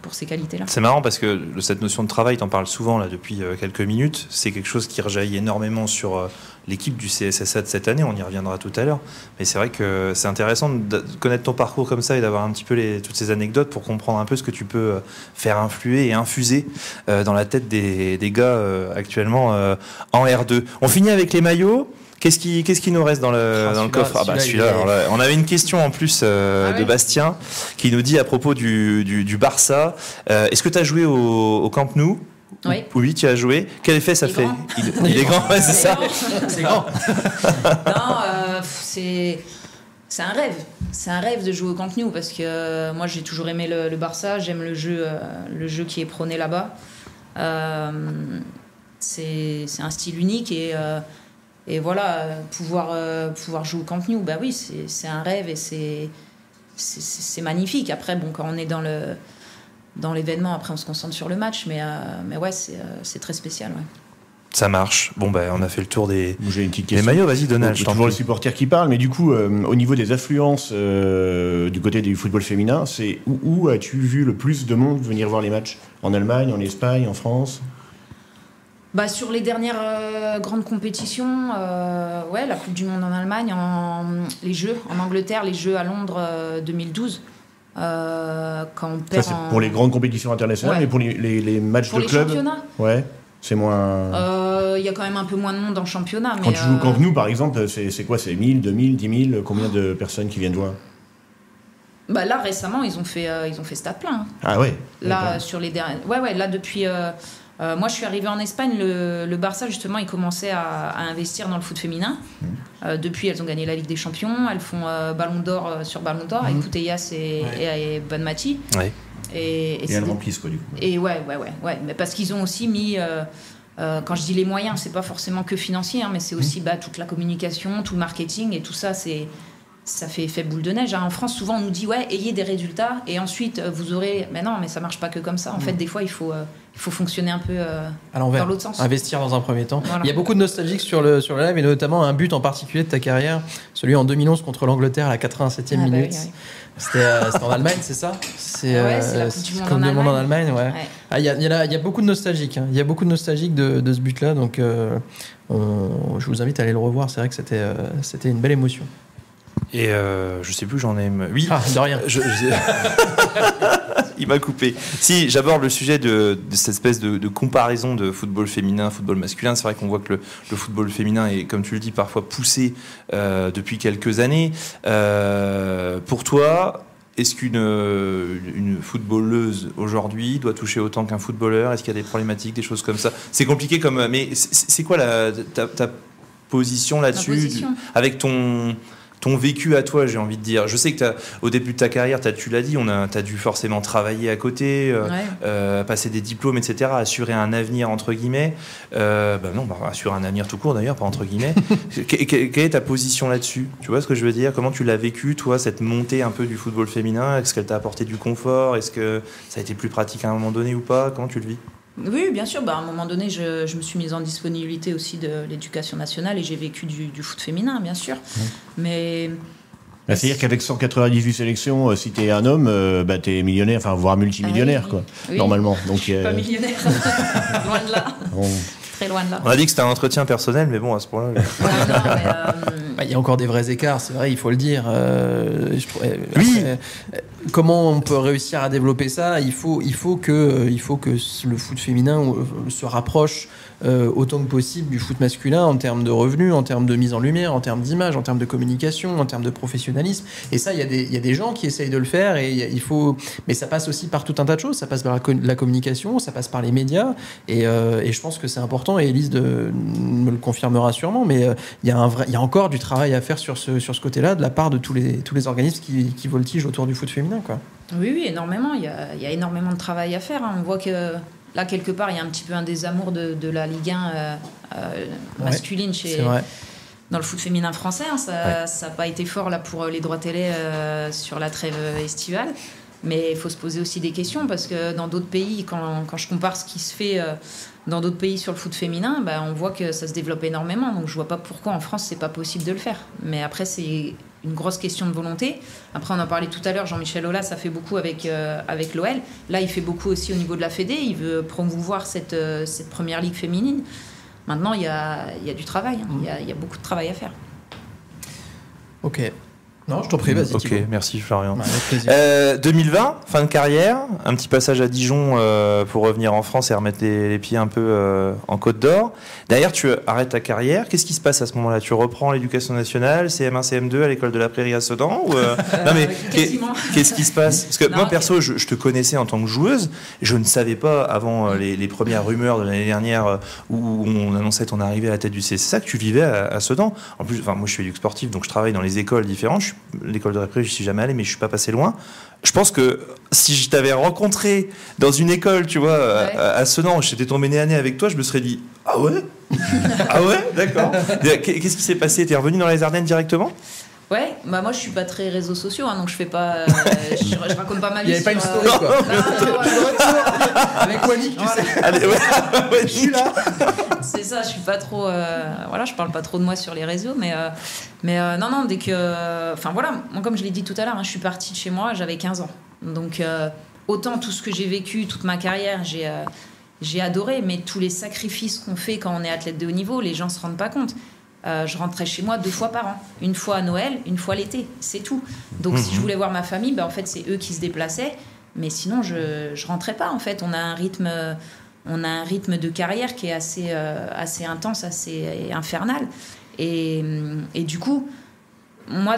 pour ces qualités-là. C'est marrant parce que cette notion de travail, t'en parles souvent là depuis quelques minutes. C'est quelque chose qui rejaillit énormément sur l'équipe du CSSA de cette année. On y reviendra tout à l'heure. Mais c'est vrai que c'est intéressant de connaître ton parcours comme ça et d'avoir un petit peu toutes ces anecdotes pour comprendre un peu ce que tu peux faire influer et infuser dans la tête des gars actuellement en R2. On finit avec les maillots. Qu'est-ce qui nous reste dans le coffre? Celui-là. On avait une question en plus de Bastien qui nous dit à propos du Barça. Est-ce que tu as joué au Camp Nou? Oui, tu as joué. Quel effet ça fait? Il est grand, ouais, c'est ça. C'est grand. Non, c'est un rêve. C'est un rêve de jouer au Camp Nou parce que moi j'ai toujours aimé le Barça. J'aime le jeu qui est prôné là-bas. C'est un style unique et voilà, pouvoir jouer au Camp Nou, oui, c'est un rêve et c'est magnifique. Après, quand on est dans l'événement, après on se concentre sur le match, mais ouais, c'est très spécial. Ouais. Ça marche. On a fait le tour des question. Maillots. Vas-y, Donald. C'est toujours les supporters qui parlent, mais du coup, au niveau des affluences du côté du football féminin, c'est où as-tu vu le plus de monde venir voir les matchs? En Allemagne, en Espagne, en France? Sur les dernières grandes compétitions, la Coupe du Monde en Allemagne, les Jeux en Angleterre, les Jeux à Londres 2012. Quand on perd pour les grandes compétitions internationales, mais pour les matchs de club. Pour les championnats. Ouais, c'est moins. Il y a quand même un peu moins de monde en championnat. Quand tu joues au Camp Nou, par exemple, c'est quoi? C'est 1000, 2000, 10 000? Combien de personnes qui viennent voir? Là récemment, ils ont fait stade plein. Ah ouais. Là sur les derniers. Ouais, là depuis. Moi, je suis arrivée en Espagne. Le Barça, justement, ils commençaient à investir dans le foot féminin. Depuis, elles ont gagné la Ligue des Champions. Elles font Ballon d'Or sur Ballon d'Or avec Putellas et Bonmati. Ouais. Et elles remplissent, quoi, du coup. Et ouais. Mais parce qu'ils ont aussi mis... quand je dis les moyens, c'est pas forcément que financier, mais c'est aussi toute la communication, tout le marketing. Et tout ça, ça fait effet boule de neige. En France, souvent, on nous dit ayez des résultats et ensuite vous aurez. Mais non, mais ça marche pas que comme ça. En fait, des fois, il faut fonctionner un peu à l'envers, dans l'autre sens. Investir dans un premier temps. Voilà. Il y a beaucoup de nostalgique sur le live et notamment un but en particulier de ta carrière, celui en 2011 contre l'Angleterre à la 87e minute. Oui. C'était en Allemagne, c'est ça? C'est la Coupe du Monde en Allemagne. Ouais. Il y a beaucoup de nostalgique. Il y a beaucoup de nostalgique de ce but-là. Donc, je vous invite à aller le revoir. C'est vrai que c'était une belle émotion. Et je sais plus, j'en ai. Oui. De rien. Il m'a coupé. Si, j'aborde le sujet de cette espèce de comparaison de football féminin, football masculin. C'est vrai qu'on voit que le football féminin est, comme tu le dis, parfois poussé depuis quelques années. Pour toi, est-ce qu'une footballeuse aujourd'hui doit toucher autant qu'un footballeur? Est-ce qu'il y a des problématiques, des choses comme ça? C'est compliqué mais c'est quoi ta position là-dessus avec ton vécu à toi, j'ai envie de dire. Je sais que au début de ta carrière, tu l'as dit, tu as dû forcément travailler à côté, passer des diplômes, etc., assurer un avenir, entre guillemets. Assurer un avenir tout court, d'ailleurs, pas entre guillemets. Quelle est ta position là-dessus? Tu vois ce que je veux dire? Comment tu l'as vécu, toi, cette montée un peu du football féminin? Est-ce qu'elle t'a apporté du confort? Est-ce que ça a été plus pratique à un moment donné ou pas? Comment tu le vis? Oui, bien sûr. À un moment donné, je me suis mise en disponibilité aussi de l'éducation nationale et j'ai vécu du foot féminin, bien sûr. Mais... c'est-à-dire qu'avec 198 sélections, si t'es un homme, t'es millionnaire, voire multimillionnaire, quoi, normalement. Donc, je suis pas millionnaire, loin de là. Très loin de là. On a dit que c'était un entretien personnel, mais bon, à ce point-là... Il y a encore des vrais écarts, c'est vrai, il faut le dire. Comment on peut réussir à développer ça? Il faut que le foot féminin se rapproche autant que possible du foot masculin en termes de revenus, en termes de mise en lumière, en termes d'image, en termes de communication, en termes de professionnalisme. Et ça, il y a des gens qui essayent de le faire. Mais ça passe aussi par tout un tas de choses. Ça passe par la communication, ça passe par les médias. Et je pense que c'est important. Et Élise me le confirmera sûrement. Mais il y a encore du travail à faire sur ce côté-là de la part de tous les organismes qui voltigent autour du foot féminin, quoi. Oui, énormément. Il y a énormément de travail à faire. On voit que là, quelque part, il y a un petit peu un désamour de la Ligue 1 masculine dans le foot féminin français. Ça n'a pas été fort là, pour les droits télé sur la trêve estivale. Mais il faut se poser aussi des questions parce que dans d'autres pays, quand je compare ce qui se fait dans d'autres pays sur le foot féminin, on voit que ça se développe énormément. Donc je ne vois pas pourquoi en France, ce n'est pas possible de le faire. Mais après, c'est une grosse question de volonté. Après, on en parlait tout à l'heure, Jean-Michel Aulas, ça fait beaucoup avec l'OL. Là, il fait beaucoup aussi au niveau de la Fédé. Il veut promouvoir cette première ligue féminine. Maintenant, il y a du travail. Il y a beaucoup de travail à faire. Ok. Non, je t'en prie, vas-y. Ok, merci Florian. Avec plaisir. 2020, fin de carrière, un petit passage à Dijon pour revenir en France et remettre les pieds un peu en Côte d'Or. Derrière, tu arrêtes ta carrière. Qu'est-ce qui se passe à ce moment-là? Tu reprends l'éducation nationale, CM1, CM2 à l'école de la Prairie à Sedan ou Non mais qu'est-ce qui se passe? Parce que moi perso, je te connaissais en tant que joueuse. Je ne savais pas avant les premières rumeurs de l'année dernière où on annonçait ton arrivée à la tête du CC. C'est ça que tu vivais à Sedan. En plus, moi je suis éduc sportif, donc je travaille dans les écoles différentes. L'école de la Prairie, je suis jamais allé, mais je suis pas passé loin. Je pense que si je t'avais rencontré dans une école, tu vois, à Sedan, j'étais tombé nez à nez avec toi, je me serais dit ah ouais, ah ouais, d'accord. Qu'est-ce qui s'est passé? T'es revenu dans les Ardennes directement? Ouais, moi je suis pas très réseaux sociaux, donc je fais pas, je raconte pas ma vie. Il n'y avait pas une story quoi. Avec Wally, tu sais. Allez, je suis là. C'est ça, je suis pas trop, je parle pas trop de moi sur les réseaux, mais non, dès que, moi comme je l'ai dit tout à l'heure, je suis partie de chez moi, j'avais 15 ans, donc autant tout ce que j'ai vécu, toute ma carrière, j'ai adoré, mais tous les sacrifices qu'on fait quand on est athlète de haut niveau, les gens se rendent pas compte. Je rentrais chez moi 2 fois par an. Une fois à Noël, une fois l'été. C'est tout. Donc, si je voulais voir ma famille, en fait, c'est eux qui se déplaçaient. Mais sinon, je rentrais pas, en fait. On a un rythme de carrière qui est assez intense, assez infernal. Et du coup, moi,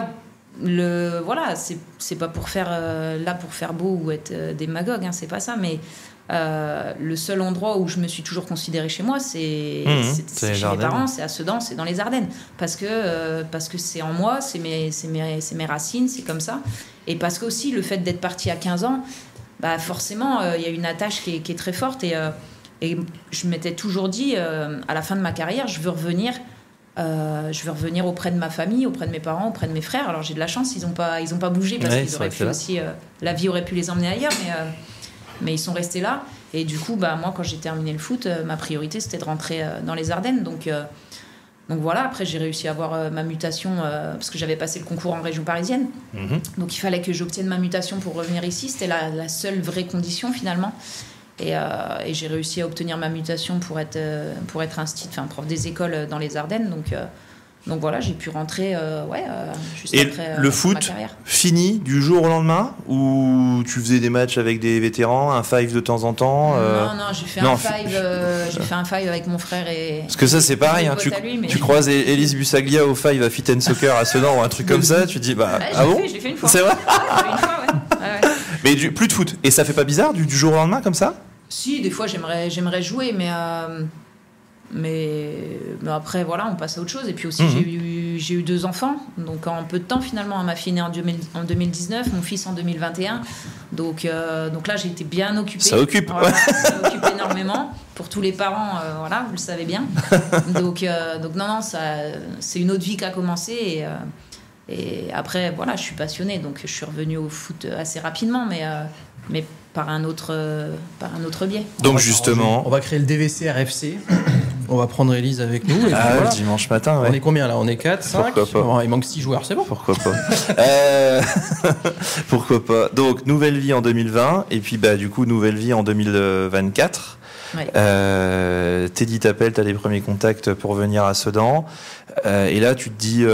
c'est pas pour faire pour faire beau ou être démagogue, c'est pas ça. Mais le seul endroit où je me suis toujours considérée chez moi, c'est chez mes parents, c'est à Sedan, c'est dans les Ardennes, parce que c'est en moi, c'est mes racines, c'est comme ça, et parce que aussi le fait d'être partie à 15 ans, forcément il y a une attache qui est très forte, et je m'étais toujours dit à la fin de ma carrière, je veux revenir auprès de ma famille, auprès de mes parents, auprès de mes frères. Alors j'ai de la chance, ils ont pas bougé parce qu'ils auraient pu aussi, la vie aurait pu les emmener ailleurs, mais ils sont restés là. Et du coup, moi, quand j'ai terminé le foot, ma priorité, c'était de rentrer dans les Ardennes. Donc voilà, après, j'ai réussi à avoir ma mutation parce que j'avais passé le concours en région parisienne. Donc il fallait que j'obtienne ma mutation pour revenir ici. C'était la seule vraie condition, finalement. Et j'ai réussi à obtenir ma mutation pour être prof des écoles dans les Ardennes. Donc voilà, j'ai pu rentrer juste après le foot ma carrière. Fini du jour au lendemain, ou tu faisais des matchs avec des vétérans, un five de temps en temps Non, j'ai fait un five avec mon frère et... Parce que ça c'est pareil, tu croises Élise Bussaglia au five à Fit and Soccer à Sedan ou un truc comme ça, tu te dis je l'ai fait une fois. C'est vrai? Une fois, ouais. Mais plus de foot, et ça fait pas bizarre du jour au lendemain comme ça? Si, des fois j'aimerais jouer, mais après voilà, on passe à autre chose. Et puis aussi eu 2 enfants, donc en peu de temps finalement. Ma fille est née en 2019, mon fils en 2021. Donc là, j'ai été bien occupée. Ça occupe. Voilà, ça occupe énormément. Pour tous les parents, voilà, vous le savez bien. Donc non, c'est une autre vie qui a commencé. Et après, voilà, je suis passionnée. Donc je suis revenue au foot assez rapidement, mais par un autre biais. Donc justement... On va créer le DVC RFC. On va prendre Élise avec nous. Et voilà. Dimanche matin, ouais. On est combien là ? On est 4, 5 ? Pourquoi pas. Il manque 6 joueurs, c'est bon. Pourquoi pas. Pourquoi pas. Donc, nouvelle vie en 2020, et puis du coup, nouvelle vie en 2024. Ouais. Teddy t'appelle, t'as les premiers contacts pour venir à Sedan. Et là, tu te dis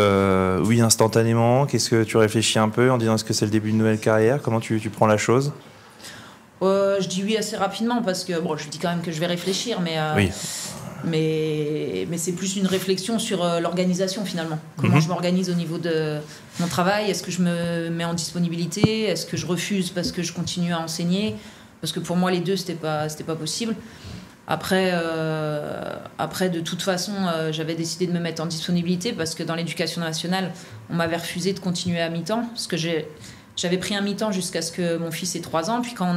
oui instantanément. Qu'est-ce que tu réfléchis un peu en disant est-ce que c'est le début d'une nouvelle carrière ? Comment tu prends la chose ? Je dis oui assez rapidement parce que je dis quand même que je vais réfléchir, mais... Oui. Mais c'est plus une réflexion sur l'organisation finalement. Comment je m'organise au niveau de mon travail ? Est-ce que je me mets en disponibilité ? Est-ce que je refuse parce que je continue à enseigner ? Parce que pour moi, les deux, c'était pas possible. Après, de toute façon, j'avais décidé de me mettre en disponibilité parce que dans l'éducation nationale, on m'avait refusé de continuer à mi-temps. Parce que j'avais pris un mi-temps jusqu'à ce que mon fils ait 3 ans. Puis quand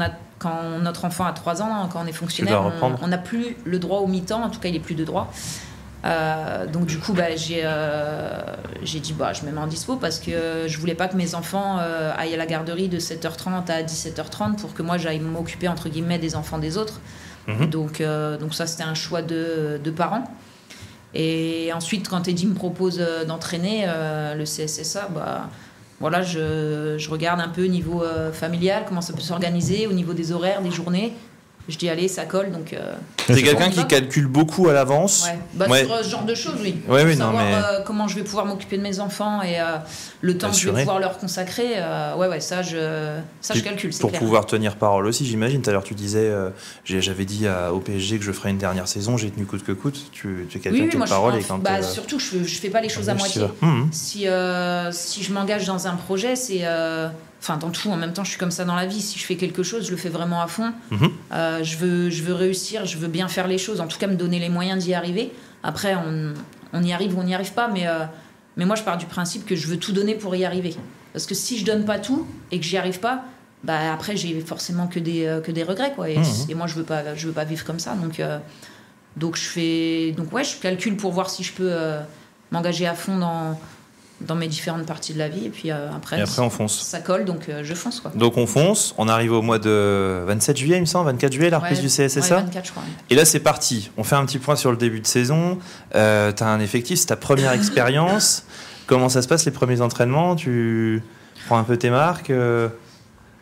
notre enfant a 3 ans, quand on est fonctionnaire, on n'a plus le droit au mi-temps. En tout cas, il n'est plus de droit. Donc du coup, j'ai dit je me mets en dispo parce que je voulais pas que mes enfants aillent à la garderie de 7h30 à 17h30 pour que moi j'aille m'occuper entre guillemets des enfants des autres. Donc ça, c'était un choix de parents. Et ensuite, quand Teddy me propose d'entraîner le CSSA, voilà, je regarde un peu au niveau familial, comment ça peut s'organiser, au niveau des horaires, des journées. Je dis allez, ça colle, donc... T'es quelqu'un qui calcule beaucoup à l'avance. Ouais. Sur ce genre de choses, oui. Pour savoir comment je vais pouvoir m'occuper de mes enfants et le temps que je vais pouvoir leur consacrer, ça je calcule, c'est pour clair. Pouvoir tenir parole aussi, j'imagine. Tout à l'heure, tu disais, j'avais dit au PSG que je ferais une dernière saison, j'ai tenu coûte que coûte. Tu es quelqu'un qui tient parole. Surtout, je fais pas les choses à moitié. Si je m'engage dans un projet, c'est... dans tout, en même temps, je suis comme ça dans la vie. Si je fais quelque chose, je le fais vraiment à fond. Je veux réussir, je veux bien faire les choses. En tout cas, me donner les moyens d'y arriver. Après, on y arrive ou on n'y arrive pas. Mais moi, je pars du principe que je veux tout donner pour y arriver. Parce que si je donne pas tout et que j'y arrive pas, après, j'ai forcément que des regrets, quoi. Et moi, je veux pas vivre comme ça. Donc je calcule pour voir si je peux m'engager à fond dans mes différentes parties de la vie, et puis après on fonce. Ça colle, donc je fonce, quoi. Donc on fonce, on arrive au mois de 27 juillet, il me semble, 24 juillet, la reprise du CSSA. 24, je crois. Et là, c'est parti. On fait un petit point sur le début de saison. T'as un effectif, c'est ta première expérience. Comment ça se passe, les premiers entraînements ? Tu prends un peu tes marques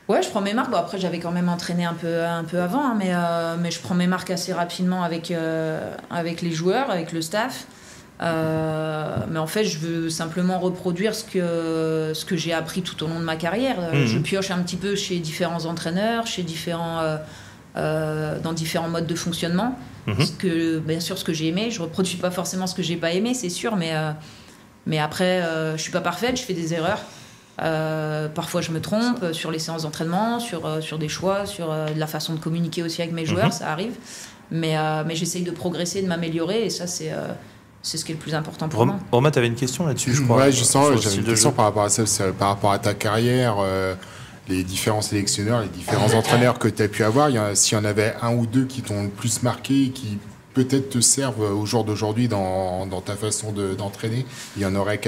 Ouais, je prends mes marques. Après, j'avais quand même entraîné un peu avant, mais je prends mes marques assez rapidement avec les joueurs, avec le staff. Mais en fait, je veux simplement reproduire ce que j'ai appris tout au long de ma carrière. Je pioche un petit peu chez différents entraîneurs, dans différents modes de fonctionnement. Bien sûr, ce que j'ai aimé. Je reproduis pas forcément ce que j'ai pas aimé, c'est sûr, mais après, je suis pas parfaite, je fais des erreurs. Parfois, je me trompe sur les séances d'entraînement, sur des choix, sur la façon de communiquer aussi avec mes joueurs, ça arrive. Mais j'essaye de progresser, de m'améliorer, et ça, c'est ce qui est le plus important pour moi. Romain, tu avais une question là-dessus, je crois. Ouais, j'avais une question par rapport à ça, par rapport à ta carrière, les différents sélectionneurs, les différents entraîneurs que tu as pu avoir. S'il y en avait un ou deux qui t'ont le plus marqué, qui peut-être te servent au jour d'aujourd'hui dans ta façon d'entraîner, il y en aurait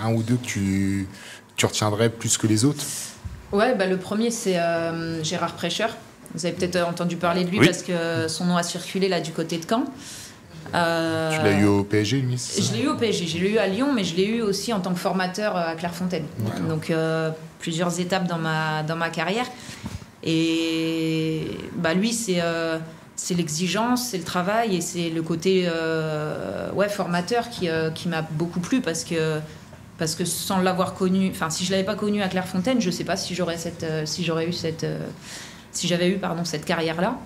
un ou deux que tu retiendrais plus que les autres? Ouais, le premier, c'est Gérard Prêcheur. Vous avez peut-être entendu parler de lui parce que son nom a circulé là du côté de Caen. Tu l'as eu au PSG, lui? Je l'ai eu au PSG, je l'ai eu à Lyon, mais je l'ai eu aussi en tant que formateur à Clairefontaine. D'accord. Donc plusieurs étapes dans ma carrière. Et lui, c'est l'exigence, c'est le travail et c'est le côté formateur qui m'a beaucoup plu parce que sans l'avoir connu, si je l'avais pas connu à Clairefontaine, je sais pas si j'avais eu cette carrière-là.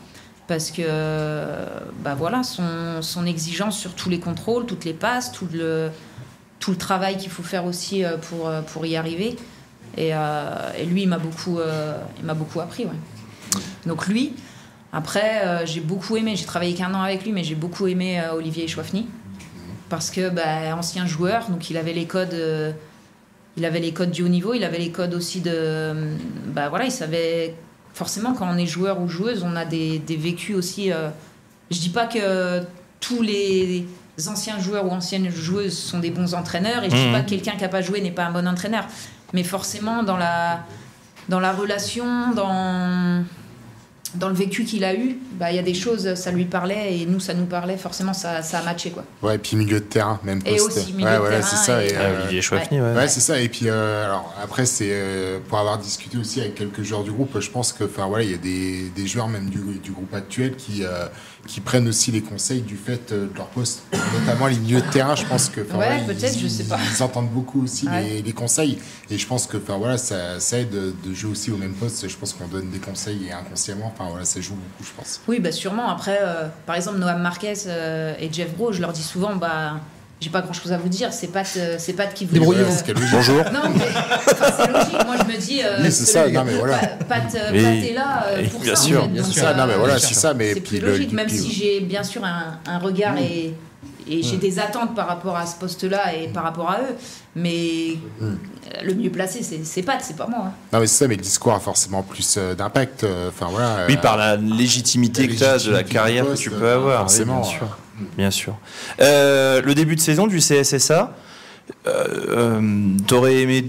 Parce que son exigence sur tous les contrôles, toutes les passes, tout le travail qu'il faut faire aussi pour y arriver. Et lui, il m'a beaucoup appris. Ouais. Donc lui, après, j'ai beaucoup aimé, j'ai travaillé qu'1 an avec lui, mais j'ai beaucoup aimé Olivier Chouafny. parce que ancien joueur, donc il avait les codes du haut niveau, il avait les codes aussi de il savait forcément quand on est joueur ou joueuse, on a des vécus aussi. Je dis pas que tous les anciens joueurs ou anciennes joueuses sont des bons entraîneurs, et je dis pas que quelqu'un qui a pas joué n'est pas un bon entraîneur, mais forcément dans la relation, dans le vécu qu'il a eu, il y a des choses, ça lui parlait, et nous, ça nous parlait, forcément, ça a matché, quoi. Ouais, et puis milieu de terrain, même poste. Et aussi milieu de terrain. C'est ça. Olivier Chouafny, ouais, c'est ça. Et puis, alors, après, c'est pour avoir discuté aussi avec quelques joueurs du groupe, je pense que, il y a des joueurs même du groupe actuel qui prennent aussi les conseils du fait de leur poste. Notamment les milieux de terrain, je pense que, peut-être, je sais pas. Ils entendent beaucoup aussi les conseils. Et je pense que, ça aide de jouer aussi au même poste. Je pense qu'on donne des conseils et inconsciemment, ça joue beaucoup, je pense. Oui, sûrement. Après, par exemple, Noam Marquez et Jeff Bro, je leur dis souvent, j'ai pas grand chose à vous dire, c'est pas qui vous débrouillez-vous. Bonjour. Non, mais c'est logique. Moi, je me dis. Oui, c'est ça. Non, mais voilà. Pat est là pour bien ça. Sûr. Bien sûr. Non, mais voilà, c'est ça. Mais c'est plus logique, même si j'ai bien sûr un regard et j'ai des attentes par rapport à ce poste-là et par rapport à eux. Mais le mieux placé, c'est Pat, c'est pas moi. Hein. Non, mais c'est ça, mais le discours a forcément plus d'impact. Oui, par la légitimité que tu as de la carrière que tu peux avoir. Forcément. Oui, bien sûr. Le début de saison du CSSA, t'aurais aimé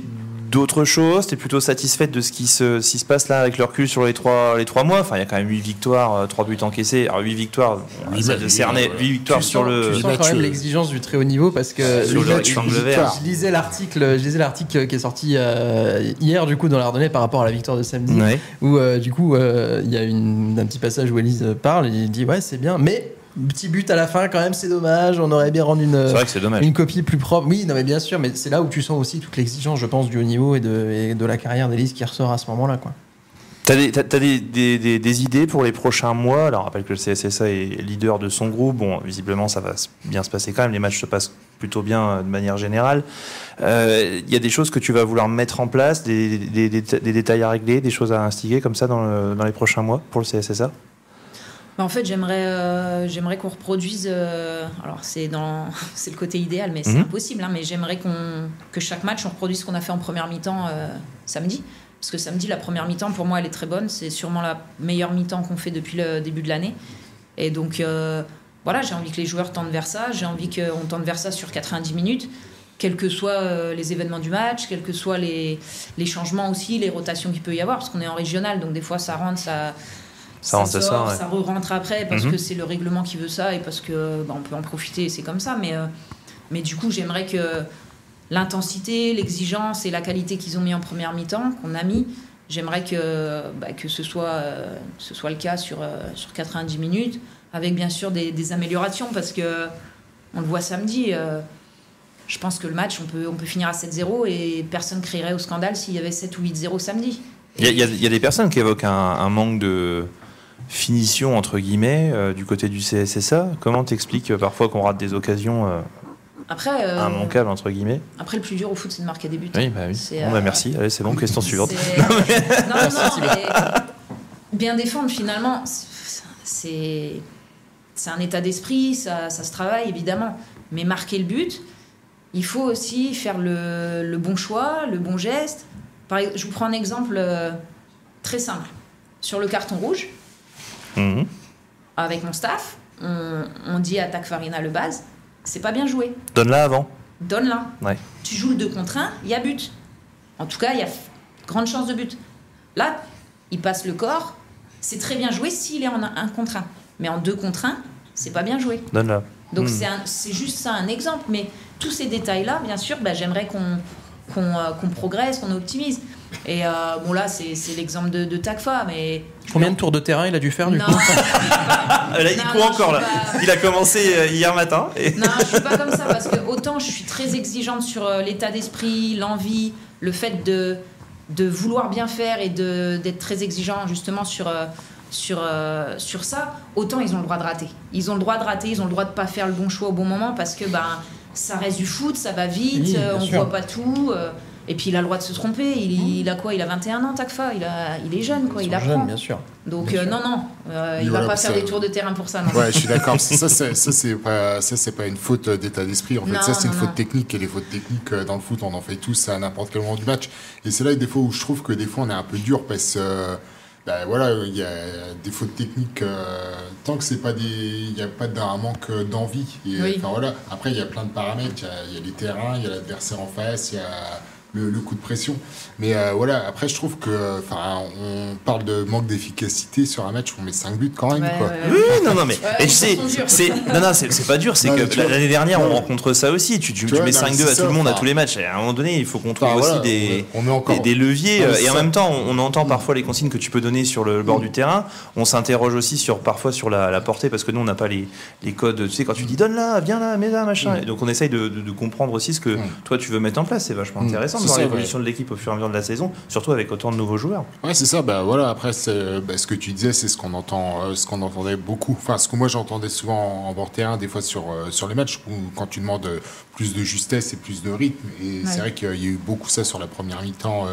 d'autres choses? T'es plutôt satisfaite de ce qui se passe là avec le recul sur les 3 mois? Enfin, il y a quand même 8 victoires, 3 buts encaissés. Alors 8 victoires, ça de cerner 8 victoires sur le... Tu sens quand même l'exigence du très haut niveau, parce que je lisais l'article qui est sorti hier du coup dans l'Ardennais par rapport à la victoire de samedi, où du coup il y a un petit passage où Élise parle et il dit ouais c'est bien, mais petit but à la fin quand même, c'est dommage, on aurait bien rendu une copie plus propre. Oui, non mais bien sûr, mais c'est là où tu sens aussi toute l'exigence, je pense, du haut niveau et de la carrière d'Élise qui ressort à ce moment-là, quoi. T'as des idées pour les prochains mois? Alors, on rappelle que le CSSA est leader de son groupe. Bon, visiblement, ça va bien se passer quand même. Les matchs se passent plutôt bien de manière générale. Il y a des choses que tu vas vouloir mettre en place, des détails à régler, des choses à instiguer comme ça dans les prochains mois pour le CSSA? En fait, j'aimerais qu'on reproduise. Alors, c'est le côté idéal, mais c'est impossible. Mais j'aimerais que chaque match, on reproduise ce qu'on a fait en première mi-temps samedi. Parce que samedi, la première mi-temps, pour moi, elle est très bonne. C'est sûrement la meilleure mi-temps qu'on fait depuis le début de l'année. Et donc, j'ai envie que les joueurs tendent vers ça. J'ai envie qu'on tende vers ça sur 90 minutes, quels que soient les événements du match, quels que soient les changements aussi, les rotations qu'il peut y avoir. Parce qu'on est en régional, donc des fois, ça rentre, ça sort, ça re-rentre après parce que c'est le règlement qui veut ça et parce que on peut en profiter et c'est comme ça. Mais du coup, j'aimerais que l'intensité, l'exigence et la qualité qu'ils ont mis en première mi-temps, qu'on a mis, j'aimerais que ce soit le cas sur 90 minutes, avec bien sûr des améliorations, parce que on le voit samedi. Je pense que le match, on peut finir à 7-0 et personne crierait au scandale s'il y avait 7 ou 8-0 samedi. Il y a des personnes qui évoquent un manque de finition, entre guillemets, du côté du CSSA. Comment t'expliques parfois qu'on rate des occasions immanquables, entre guillemets? Après, le plus dur au foot, c'est de marquer des buts. Oui. Merci. Allez, c'est bon, question suivante. Mais bien défendre, finalement, c'est un état d'esprit, ça se travaille, évidemment. Mais marquer le but, il faut aussi faire le bon choix, le bon geste. Je vous prends un exemple très simple. Sur le carton rouge, avec mon staff, on dit à Takfarina le base, c'est pas bien joué. Donne-la avant. Donne-la. Ouais. Tu joues le 2 contre 1, il y a but. En tout cas, il y a grande chance de but. Là, il passe le corps, c'est très bien joué s'il est en 1 contre 1. Mais en 2 contre 1, c'est pas bien joué. Donne-la. Donc c'est juste ça, un exemple. Mais tous ces détails-là, bien sûr, j'aimerais qu'on progresse, qu'on optimise. Et là, c'est l'exemple de Takfa, mais... Combien de tours de terrain il a dû faire, du coup? Là, il court encore, là. Il a commencé hier matin. Non, je suis pas comme ça, parce que autant je suis très exigeante sur l'état d'esprit, l'envie, le fait de vouloir bien faire et d'être très exigeant, justement, sur ça, autant ils ont le droit de rater. Ils ont le droit de rater, ils ont le droit de pas faire le bon choix au bon moment, parce que ça reste du foot, ça va vite, on voit pas tout... Et puis il a le droit de se tromper. Il a quoi? Il a 21 ans, Takfa. Il est jeune, quoi. Il apprend. Jeune, bien sûr. Donc non, il va pas faire des tours de terrain pour ça. Non. Ouais, je suis d'accord. Ça c'est pas une faute d'état d'esprit. En fait, non, ça c'est une faute technique. Et les fautes techniques dans le foot, on en fait tous à n'importe quel moment du match. Et c'est là des fois où je trouve que des fois on est un peu dur parce que voilà, il y a des fautes techniques. Tant que c'est pas il y a pas un manque d'envie. Et, oui. Voilà. Après, il y a plein de paramètres. Il y a les terrains, il y a l'adversaire en face, il y a le coup de pression. Mais voilà, après, je trouve que, on parle de manque d'efficacité sur un match, on met 5 buts quand même, quoi. Oui, non, mais et c'est pas dur, c'est que l'année dernière, on rencontre ça aussi. Tu mets 5-2 à tout le monde, à tous les matchs. Et à un moment donné, il faut qu'on trouve aussi des leviers. Et en même temps, on entend parfois les consignes que tu peux donner sur le bord du terrain. On s'interroge aussi parfois sur la portée, parce que nous, on n'a pas les codes. Tu sais, quand tu dis donne là, viens là, mets là, machin. Et donc, on essaye de comprendre aussi ce que toi, tu veux mettre en place. C'est vachement intéressant. Dans l'évolution de l'équipe au fur et à mesure de la saison, surtout avec autant de nouveaux joueurs. Ouais, c'est ça. Voilà. Après, ce que tu disais, c'est ce qu'on entendait beaucoup. Enfin, ce que moi j'entendais souvent en bord terrain, des fois sur les matchs, où, quand tu demandes plus de justesse et plus de rythme. Et c'est vrai qu'il y a eu beaucoup ça sur la première mi-temps.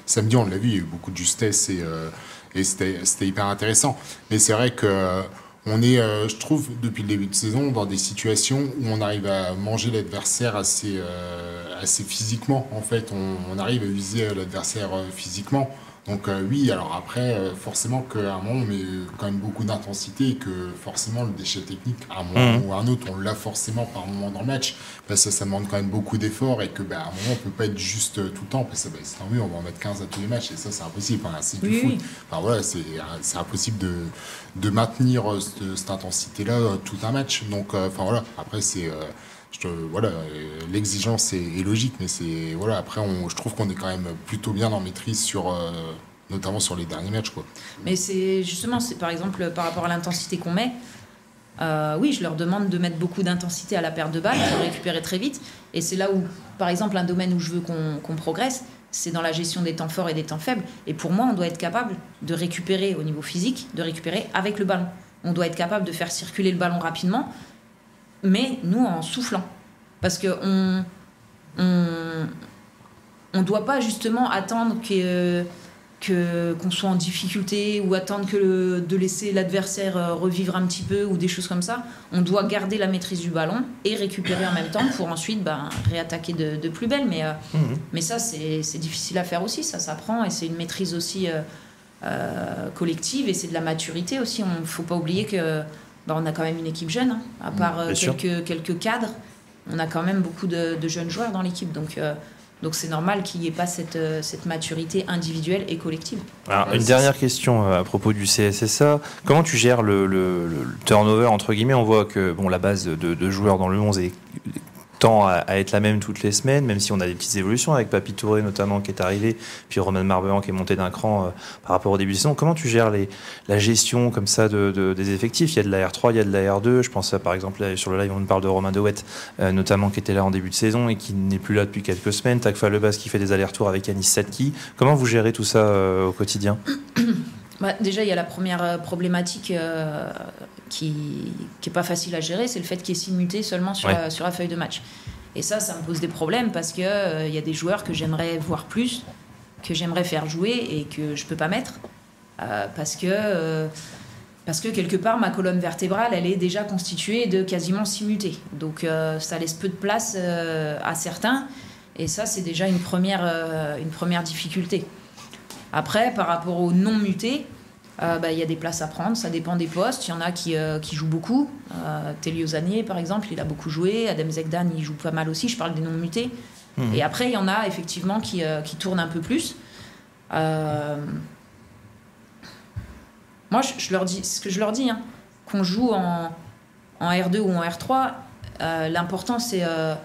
Samedi, on l'a vu, il y a eu beaucoup de justesse et c'était hyper intéressant. Mais c'est vrai que on est, je trouve, depuis le début de saison, dans des situations où on arrive à manger l'adversaire assez physiquement. En fait, on arrive à user l'adversaire physiquement. Donc oui, alors après, forcément qu'à un moment, on met quand même beaucoup d'intensité et que forcément, le déchet technique, à un moment ou à un autre, on l'a forcément par moment dans le match. Parce que ça demande quand même beaucoup d'efforts et que à un moment, on peut pas être juste tout le temps. Parce que c'est tant mieux, on va en mettre 15 à tous les matchs et ça, c'est impossible. C'est du foot. Enfin, voilà, c'est impossible de maintenir cette intensité-là tout un match. Donc, voilà, après, c'est... l'exigence est logique, mais après je trouve qu'on est quand même plutôt bien en maîtrise notamment sur les derniers matchs, quoi. Mais c'est par exemple par rapport à l'intensité qu'on met. Oui, je leur demande de mettre beaucoup d'intensité à la perte de balle, de récupérer très vite. Et c'est là où, par exemple, un domaine où je veux qu'on progresse, c'est dans la gestion des temps forts et des temps faibles. Et pour moi, on doit être capable de récupérer au niveau physique, de récupérer avec le ballon. On doit être capable de faire circuler le ballon rapidement, mais nous en soufflant. Parce qu'on doit pas justement attendre qu'on soit en difficulté ou attendre de laisser l'adversaire revivre un petit peu ou des choses comme ça. On doit garder la maîtrise du ballon et récupérer en même temps pour ensuite réattaquer de plus belle. Mais ça, c'est difficile à faire aussi, ça s'apprend et c'est une maîtrise aussi collective et c'est de la maturité aussi. On ne faut pas oublier que on a quand même une équipe jeune, hein. À part quelques cadres, on a quand même beaucoup de jeunes joueurs dans l'équipe. Donc c'est normal qu'il n'y ait pas cette maturité individuelle et collective. Alors, une dernière question à propos du CSSA. Comment tu gères le turnover, entre guillemets? On voit que la base de joueurs dans le 11 tend à être la même toutes les semaines, même si on a des petites évolutions avec Papy Touré notamment qui est arrivé, puis Romain Marbehan qui est monté d'un cran par rapport au début de saison. Comment tu gères la gestion comme ça des effectifs? Il y a de la R3, il y a de la R2. Je pense par exemple sur le live on parle de Romain Dewett notamment qui était là en début de saison et qui n'est plus là depuis quelques semaines. Takfa Lebas qui fait des allers-retours avec Anis Sadki. Comment vous gérez tout ça au quotidien? Déjà, il y a la première problématique qui est pas facile à gérer, c'est le fait qu'il y ait 6 mutés seulement sur la feuille de match. Et ça me pose des problèmes parce qu'il y a des joueurs que j'aimerais voir plus, que j'aimerais faire jouer et que je peux pas mettre parce que quelque part, ma colonne vertébrale, elle est déjà constituée de quasiment 6 mutés. Donc ça laisse peu de place à certains et ça, c'est déjà une première difficulté. Après, par rapport aux non-mutés, y a des places à prendre, ça dépend des postes. Il y en a qui jouent beaucoup. Telio Zanier, par exemple, il a beaucoup joué. Adem Zekdan, il joue pas mal aussi. Je parle des non-mutés. Et après, il y en a effectivement qui tournent un peu plus. Moi, je leur dis, ce que je leur dis, hein, qu'on joue en R2 ou en R3, l'important, c'est de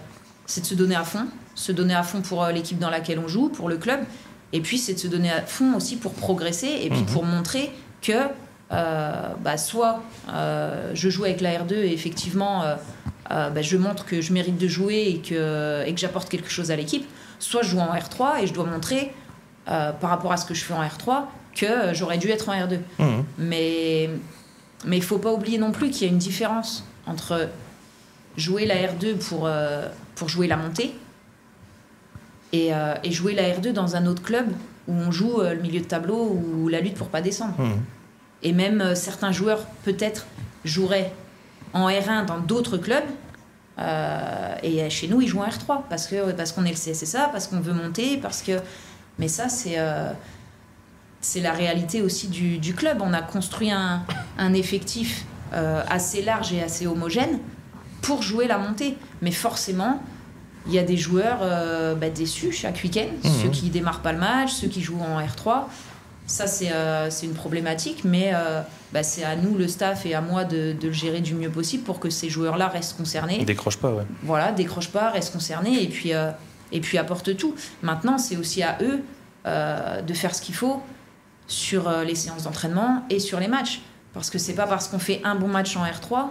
se donner à fond. Se donner à fond pour l'équipe dans laquelle on joue, pour le club. Et puis, c'est de se donner à fond aussi pour progresser et puis pour montrer que soit je joue avec la R2 et effectivement, je montre que je mérite de jouer et que j'apporte quelque chose à l'équipe. Soit je joue en R3 et je dois montrer, par rapport à ce que je fais en R3, que j'aurais dû être en R2. Mais il ne faut pas oublier non plus qu'il y a une différence entre jouer la R2 pour jouer la montée et jouer la R2 dans un autre club où on joue le milieu de tableau ou la lutte pour pas descendre. Et même certains joueurs peut-être joueraient en R1 dans d'autres clubs et chez nous ils jouent en R3 parce qu'on est le CSSA, parce qu'on veut monter, mais ça c'est la réalité aussi du club. On a construit un effectif assez large et assez homogène pour jouer la montée, mais forcément il y a des joueurs déçus chaque week-end, ceux qui démarrent pas le match, ceux qui jouent en R3. Ça, c'est une problématique, mais c'est à nous, le staff, et à moi de le gérer du mieux possible pour que ces joueurs-là restent concernés. Ils décrochent pas, ouais. Voilà, décrochent pas, restent concernés, et puis apportent tout. Maintenant, c'est aussi à eux de faire ce qu'il faut sur les séances d'entraînement et sur les matchs. Parce que c'est pas parce qu'on fait un bon match en R3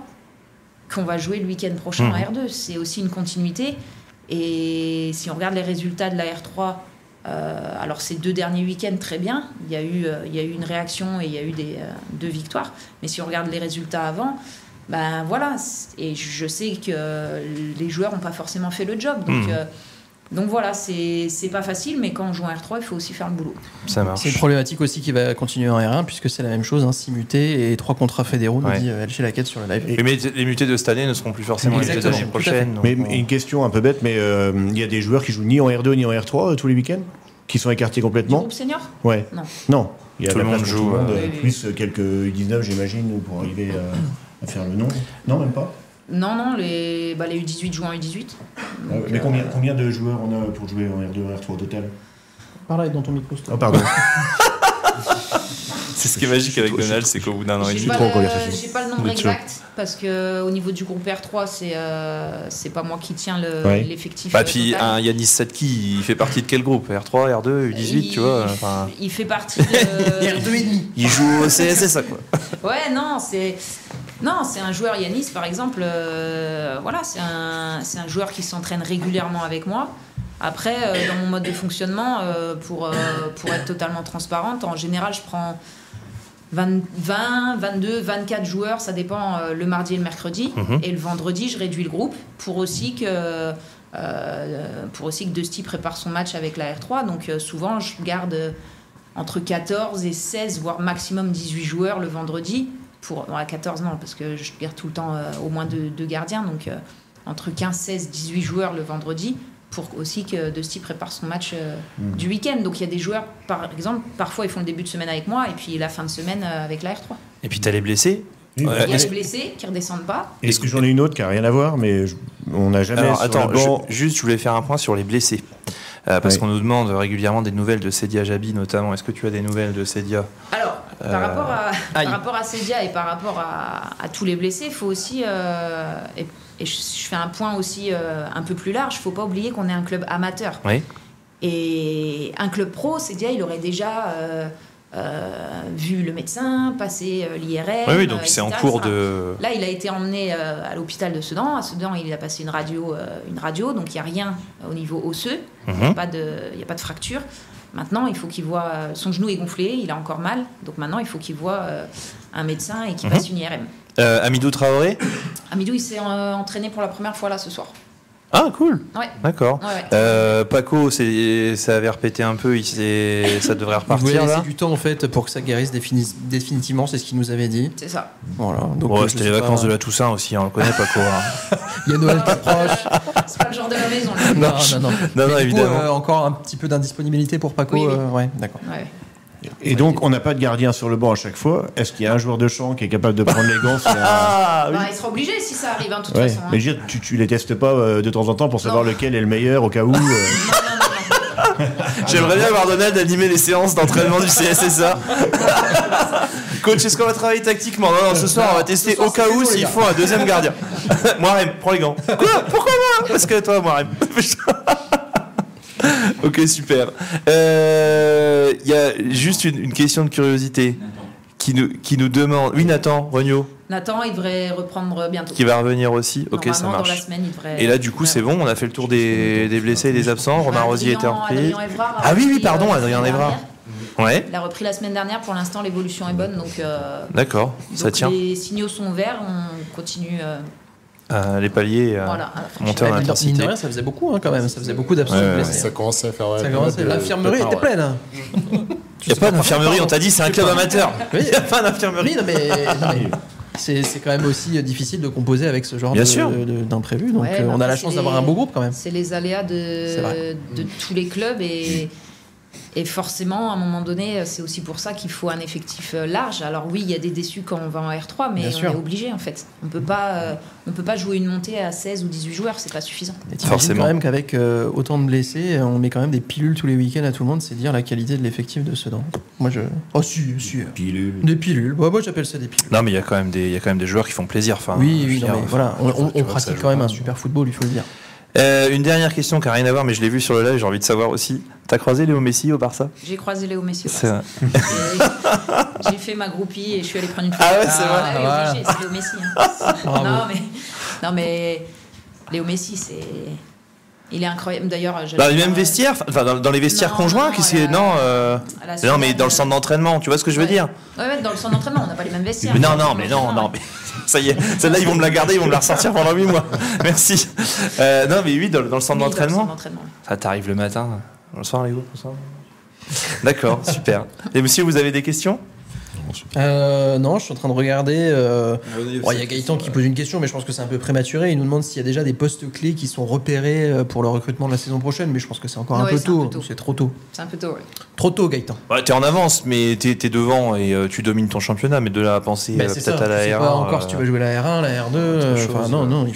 qu'on va jouer le week-end prochain en R2. C'est aussi une continuité. Et si on regarde les résultats de la R3, alors ces 2 derniers week-ends, très bien, il y a eu une réaction et il y a eu 2 victoires, mais si on regarde les résultats avant, voilà, et je sais que les joueurs n'ont pas forcément fait le job, donc voilà, c'est pas facile, mais quand on joue en R3, il faut aussi faire le boulot. Ça marche. C'est une problématique aussi qui va continuer en R1, puisque c'est la même chose, 6 mutés et 3 contrats fédéraux, nous dit LG Laquette sur le live. Mais les mutés de cette année ne seront plus forcément les mutés de l'année prochaine. Mais une question un peu bête, mais il y a des joueurs qui jouent ni en R2 ni en R3 tous les week-ends, qui sont écartés complètement. Du groupe senior ? Ouais. Non. Il y a tout le monde joue. Plus quelques U19, j'imagine, pour arriver à faire le nom. Non, même pas. Non, les U18 jouent en U18. Donc, mais combien de joueurs on a pour jouer en R2 R3 au total ? Pareil dans ton micro. Oh, pardon. C'est ce qui est magique avec Donald, c'est qu'au bout d'un an et demi, j'ai pas le nombre exact parce que au niveau du groupe R3, c'est pas moi qui tiens l'effectif. Puis Yanis Sadki, il fait partie de quel groupe ? R3, R2, U18, tu vois. Il fait partie de R2,5. Il joue au CSSA, quoi. Ouais, non, c'est un joueur, Yanis par exemple. C'est un joueur qui s'entraîne régulièrement avec moi. Après, dans mon mode de fonctionnement, pour être totalement transparente, en général, je prends 20, 22, 24 joueurs, ça dépend, le mardi et le mercredi. Et le vendredi, je réduis le groupe pour aussi que Dusty prépare son match avec la R3. Donc souvent, je garde entre 14 et 16, voire maximum 18 joueurs le vendredi. À 14, non, parce que je garde tout le temps au moins 2 gardiens. Donc entre 15, 16, 18 joueurs le vendredi, pour aussi que Dusty prépare son match du week-end. Donc il y a des joueurs, par exemple, parfois ils font le début de semaine avec moi et puis la fin de semaine avec la R3. Et puis t'as les blessés. Il y a les blessés qui ne redescendent pas. Est-ce que j'en ai une autre qui n'a rien à voir, mais on n'a jamais... Alors, attends, je voulais faire un point sur les blessés. Parce qu'on nous demande régulièrement des nouvelles de Sedia Jabi notamment. Est-ce que tu as des nouvelles de Sedia ? Alors, par rapport à Sedia et par rapport à tous les blessés, il faut aussi... Et je fais un point aussi un peu plus large, il ne faut pas oublier qu'on est un club amateur. Oui. Et un club pro, Sedia, il aurait déjà vu le médecin, passé l'IRM. Oui, donc c'est en cours de... Là, il a été emmené à l'hôpital de Sedan. À Sedan, il a passé une radio, donc il n'y a rien au niveau osseux, il n'y a pas de fracture. Maintenant, il faut qu'il voit... son genou est gonflé, il a encore mal, donc maintenant, il faut qu'il voit un médecin et qu'il passe une IRM. Amidou Traoré ? Amidou, il s'est entraîné pour la première fois là ce soir. Ah, cool. Ouais. D'accord. Ouais. Paco, ça avait repété un peu, ça devrait repartir. Il voulait laisser là. du temps en fait pour que ça guérisse définitivement, c'est ce qu'il nous avait dit. C'est ça. Voilà. Donc, c'était les vacances de la Toussaint aussi, on le connaît Paco. Il y a Noël qui approche. C'est pas le genre de la maison. Là. Non, évidemment. Coup, encore un petit peu d'indisponibilité pour Paco. Oui. Ouais, d'accord. Ouais. Et donc, on n'a pas de gardien sur le banc à chaque fois. Est-ce qu'il y a un joueur de champ qui est capable de prendre les gants Il sera obligé si ça arrive, de toute façon. Mais je veux dire, tu les testes pas de temps en temps pour savoir lequel est le meilleur au cas où Non. J'aimerais bien voir Donald animer les séances d'entraînement du CSSA. Coach, est-ce qu'on va travailler tactiquement ? Non, ce soir, on va tester au cas où s'il faut un deuxième gardien. Moirem, prends les gants. Quoi ? Pourquoi moi ? Parce que toi, Moirem. Ok, super. Il y a juste une question de curiosité qui nous demande... Oui, Nathan, Regnault. Nathan, il devrait reprendre bientôt. Qui va revenir aussi. Ok, ça marche. Dans la semaine, il devrait... Et là, du coup, c'est bon, on a fait le tour des blessés et des absents. Romain Rosier était repris. Ah oui, pardon, Adrien Évrard. Ouais. Il a repris la semaine dernière. Pour l'instant, l'évolution est bonne. Donc, d'accord, ça tient. Les signaux sont verts. On continue les paliers monter en intensité. Mine de rien, ça faisait beaucoup quand même. Ça faisait beaucoup d'absents blessés. Ça commençait à faire. L'infirmerie était pleine. Il n'y a pas d'infirmerie, on t'a dit, c'est un club amateur. Il n'y a pas d'infirmerie. Oui, mais c'est quand même aussi difficile de composer avec ce genre d'imprévu. Donc on a la chance d'avoir un beau groupe quand même. C'est les aléas de tous les clubs et forcément, à un moment donné, c'est aussi pour ça qu'il faut un effectif large. Alors oui, il y a des déçus quand on va en R3, mais on est obligé en fait. On peut pas jouer une montée à 16 ou 18 joueurs, c'est pas suffisant. Forcément. Quand même qu'avec autant de blessés, on met quand même des pilules tous les week-ends à tout le monde, c'est dire la qualité de l'effectif de Sedan. Moi Pilules. Des pilules. Moi j'appelle ça des pilules. Non mais il y a quand même des joueurs qui font plaisir. Enfin, oui, non, mais voilà, on pratique quand même un super football, il faut le dire. Une dernière question qui n'a rien à voir, mais je l'ai vu sur le live, j'ai envie de savoir aussi. T'as croisé Léo Messi au Barça ? J'ai croisé Léo Messi au Barça. J'ai fait ma groupie et je suis allée prendre une photo. Ah ouais, c'est vrai. Voilà. C'est Léo Messi. Non mais Léo Messi, il est incroyable. D'ailleurs, dans les mêmes vestiaires, dans les vestiaires conjoints, non, mais dans le centre d'entraînement, tu vois ce que je veux dire ? Ouais, dans le centre d'entraînement, on n'a pas les mêmes vestiaires. Non, mais ça y est, celle-là ils vont me la garder, ils vont me la ressortir pendant 8 mois. Merci. Non, mais oui, dans le centre d'entraînement. Ça t'arrive le matin. Bonsoir Léo. Bonsoir. D'accord, super. Et monsieur, vous avez des questions ? Non, je suis en train de regarder. Il y a Gaëtan qui pose une question, mais je pense que c'est un peu prématuré. Il nous demande s'il y a déjà des postes clés qui sont repérés pour le recrutement de la saison prochaine, mais je pense que c'est encore un peu tôt. C'est trop tôt. C'est un peu tôt, oui. Trop tôt, Gaëtan. Ouais, t'es en avance, mais t'es devant et tu domines ton championnat, mais de là à penser peut-être à la R1. Pas encore si tu vas jouer la R1, la R2. Non, il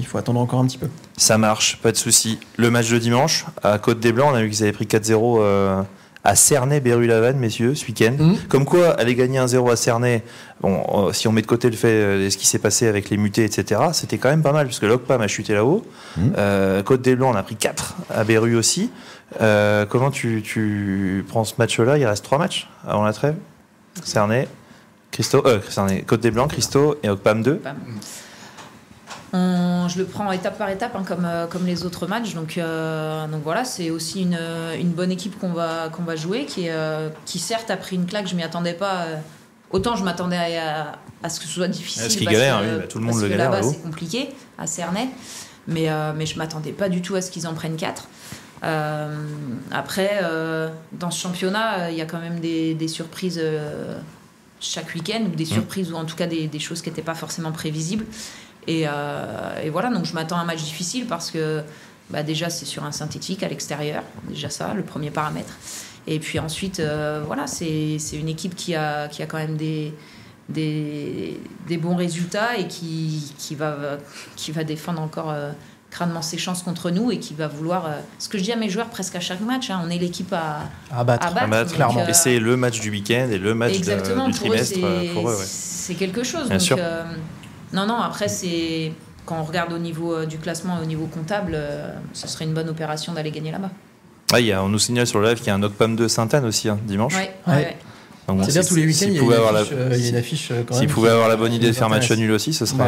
faut attendre encore un petit peu. Ça marche, pas de souci. Le match de dimanche à Côte-des-Blancs, on a vu qu'ils avaient pris 4-0 à Cernay-Berry-Lavanne, messieurs, ce week-end. Comme quoi, aller gagner 1-0 à Cernay, si on met de côté le fait de ce qui s'est passé avec les mutés, etc., c'était quand même pas mal, parce que l'Ocpam a chuté là-haut. Côte-des-Blancs, on a pris 4 à Berry aussi. Comment tu prends ce match-là ? Il reste 3 matchs avant la trêve. Cernay, Côte-des-Blancs, Christo et Ocpam 2. Je le prends étape par étape, comme les autres matchs. Donc voilà, c'est aussi une bonne équipe qu'on va jouer, qui certes a pris une claque. Je m'y attendais pas. Autant je m'attendais à ce que ce soit difficile. Parce qu'il galère, tout le monde le galère. Là-bas, c'est compliqué à Cernay, mais je m'attendais pas du tout à ce qu'ils en prennent 4. Après, dans ce championnat, il y a quand même des surprises chaque week-end, ou des surprises, ou en tout cas des choses qui n'étaient pas forcément prévisibles. Et voilà, donc je m'attends à un match difficile parce que déjà c'est sur un synthétique à l'extérieur, déjà ça, le premier paramètre. Et puis ensuite, voilà, c'est une équipe qui a quand même des bons résultats et qui va défendre encore crânement ses chances contre nous et qui va vouloir. Ce que je dis à mes joueurs presque à chaque match, on est l'équipe à battre clairement. Et c'est le match du week-end et le match du trimestre pour eux. C'est quelque chose. Bien sûr. Non, après, quand on regarde au niveau du classement et au niveau comptable, ce serait une bonne opération d'aller gagner là-bas. On nous signale sur le live qu'il y a un Ocpam 2 Sainte-Anne aussi, dimanche. Ouais. Donc c'est bien, tous les week-ends, il y a une affiche quand même. S'ils pouvaient avoir la bonne idée de faire match nul aussi, ce serait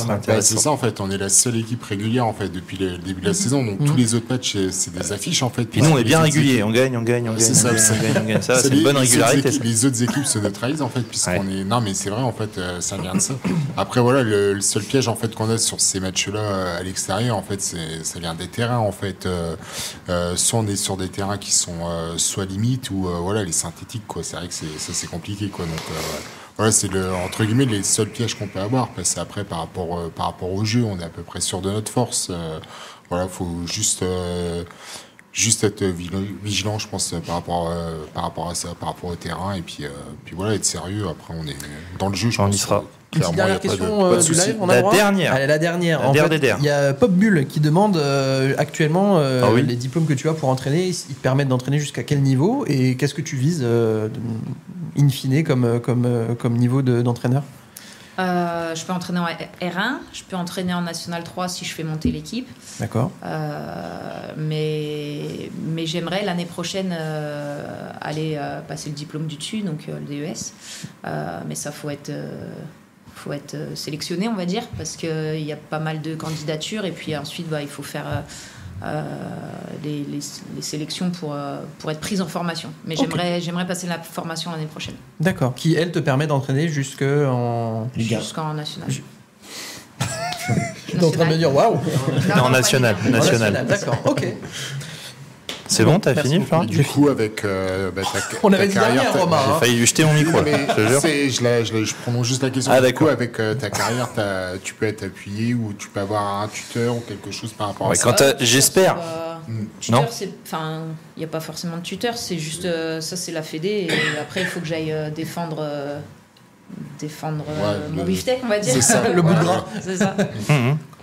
intéressant. C'est ça, en fait, on est la seule équipe régulière en fait, depuis le début de la saison. Donc tous les autres matchs, c'est des affiches en fait. Puis nous, on est bien réguliers, on gagne. C'est ça, c'est une bonne régularité. Les autres équipes se neutralisent en fait, puisqu'on est. Non, mais c'est vrai, en fait, ça vient de ça. Après, voilà, le seul piège en fait qu'on a sur ces matchs-là à l'extérieur, en fait, ça vient des terrains en fait. Soit on est sur des terrains qui sont soit limites ou voilà les synthétiques quoi. C'est vrai que ça c'est compliqué quoi. Donc voilà, c'est entre guillemets les seuls pièges qu'on peut avoir. Parce que après par rapport au jeu, on est à peu près sûr de notre force. Voilà, faut juste être vigilant, je pense, par rapport à ça, par rapport au terrain, et puis voilà, être sérieux. Après, on est dans le jeu, je pense. On y sera. Clairement, dernière question du live, on a la dernière. Allez, la dernière. En fait, il y a Pop Bull qui demande actuellement les diplômes que tu as pour entraîner, ils te permettent d'entraîner jusqu'à quel niveau et qu'est-ce que tu vises in fine comme niveau d'entraîneur? Je peux entraîner en R1, je peux entraîner en National 3 si je fais monter l'équipe. D'accord. Mais j'aimerais l'année prochaine aller passer le diplôme du dessus, donc le DES. Mais ça, faut être sélectionné, on va dire, parce qu'il y a pas mal de candidatures et puis ensuite il faut faire les sélections pour être prise en formation. Mais j'aimerais passer la formation l'année prochaine. D'accord. Qui, elle, te permet d'entraîner jusqu'en national. J'étais en train de me dire waouh. Non, national. D'accord, ok. C'est bon, t'as fini, Florent? Du coup, avec on avait ta dit dernière, Romain. J'ai failli lui jeter mon micro. Je prolonge juste la question. Ah, du coup, d'accord. avec ta carrière, tu peux être appuyé ou tu peux avoir un tuteur ou quelque chose par rapport à ça. J'espère. Tuteur, enfin, il n'y a pas forcément de tuteur, c'est juste ça, c'est la fédé. Et après, il faut que j'aille défendre mon beefsteak, on va dire. C'est ça, le bout de gras. C'est ça.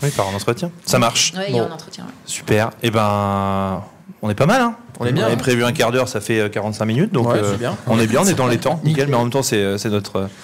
Oui, par un entretien. Ça marche. Oui, il y a un entretien. Ouais. Super. Et ben, on est pas mal, hein. On est bien. On avait prévu un quart d'heure, ça fait 45 minutes, donc c'est bien. on est bien, on est dans les temps, nickel. Mais en même temps, c'est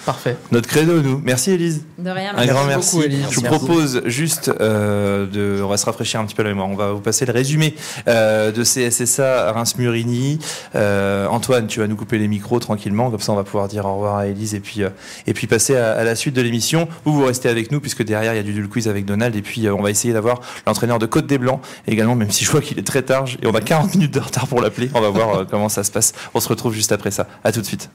Parfait. notre credo, nous. Merci, Élise. De rien. Un grand merci. beaucoup, Élise. Je vous propose juste on va se rafraîchir un petit peu la mémoire. On va vous passer le résumé de CSSA Reims-Murigny. Antoine, tu vas nous couper les micros tranquillement, comme ça on va pouvoir dire au revoir à Élise et puis passer à la suite de l'émission. Vous restez avec nous puisque derrière il y a du Duel Quiz avec Donald et puis on va essayer d'avoir l'entraîneur de Côte des Blancs également, même si je vois qu'il est très tard et on a 40 minutes de retard pour l'appeler. On va voir comment ça se passe. On se retrouve juste après ça. À tout de suite.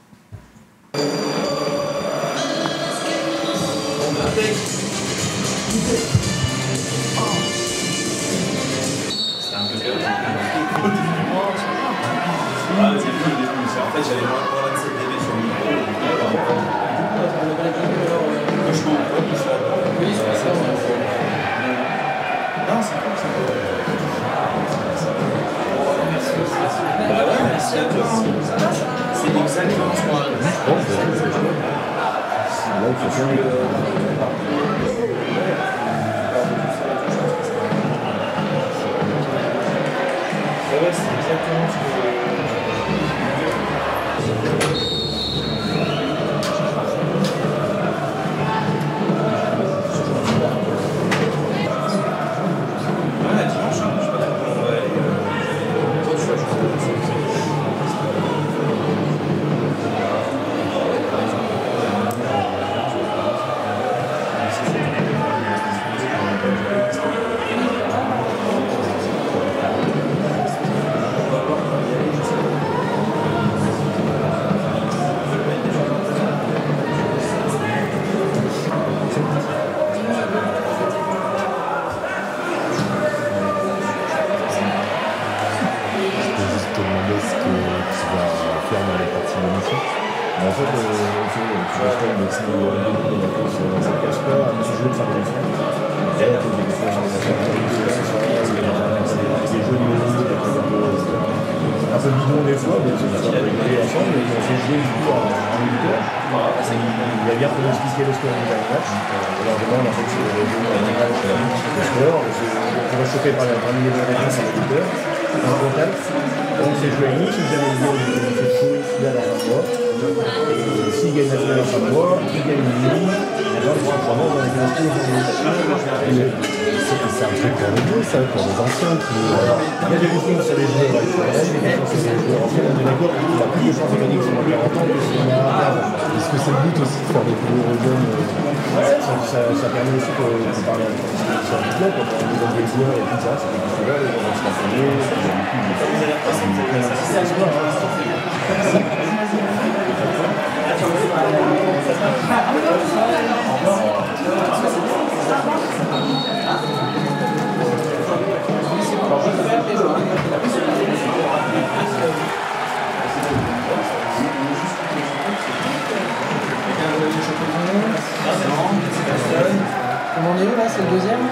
Comment on est où là? C'est le deuxième?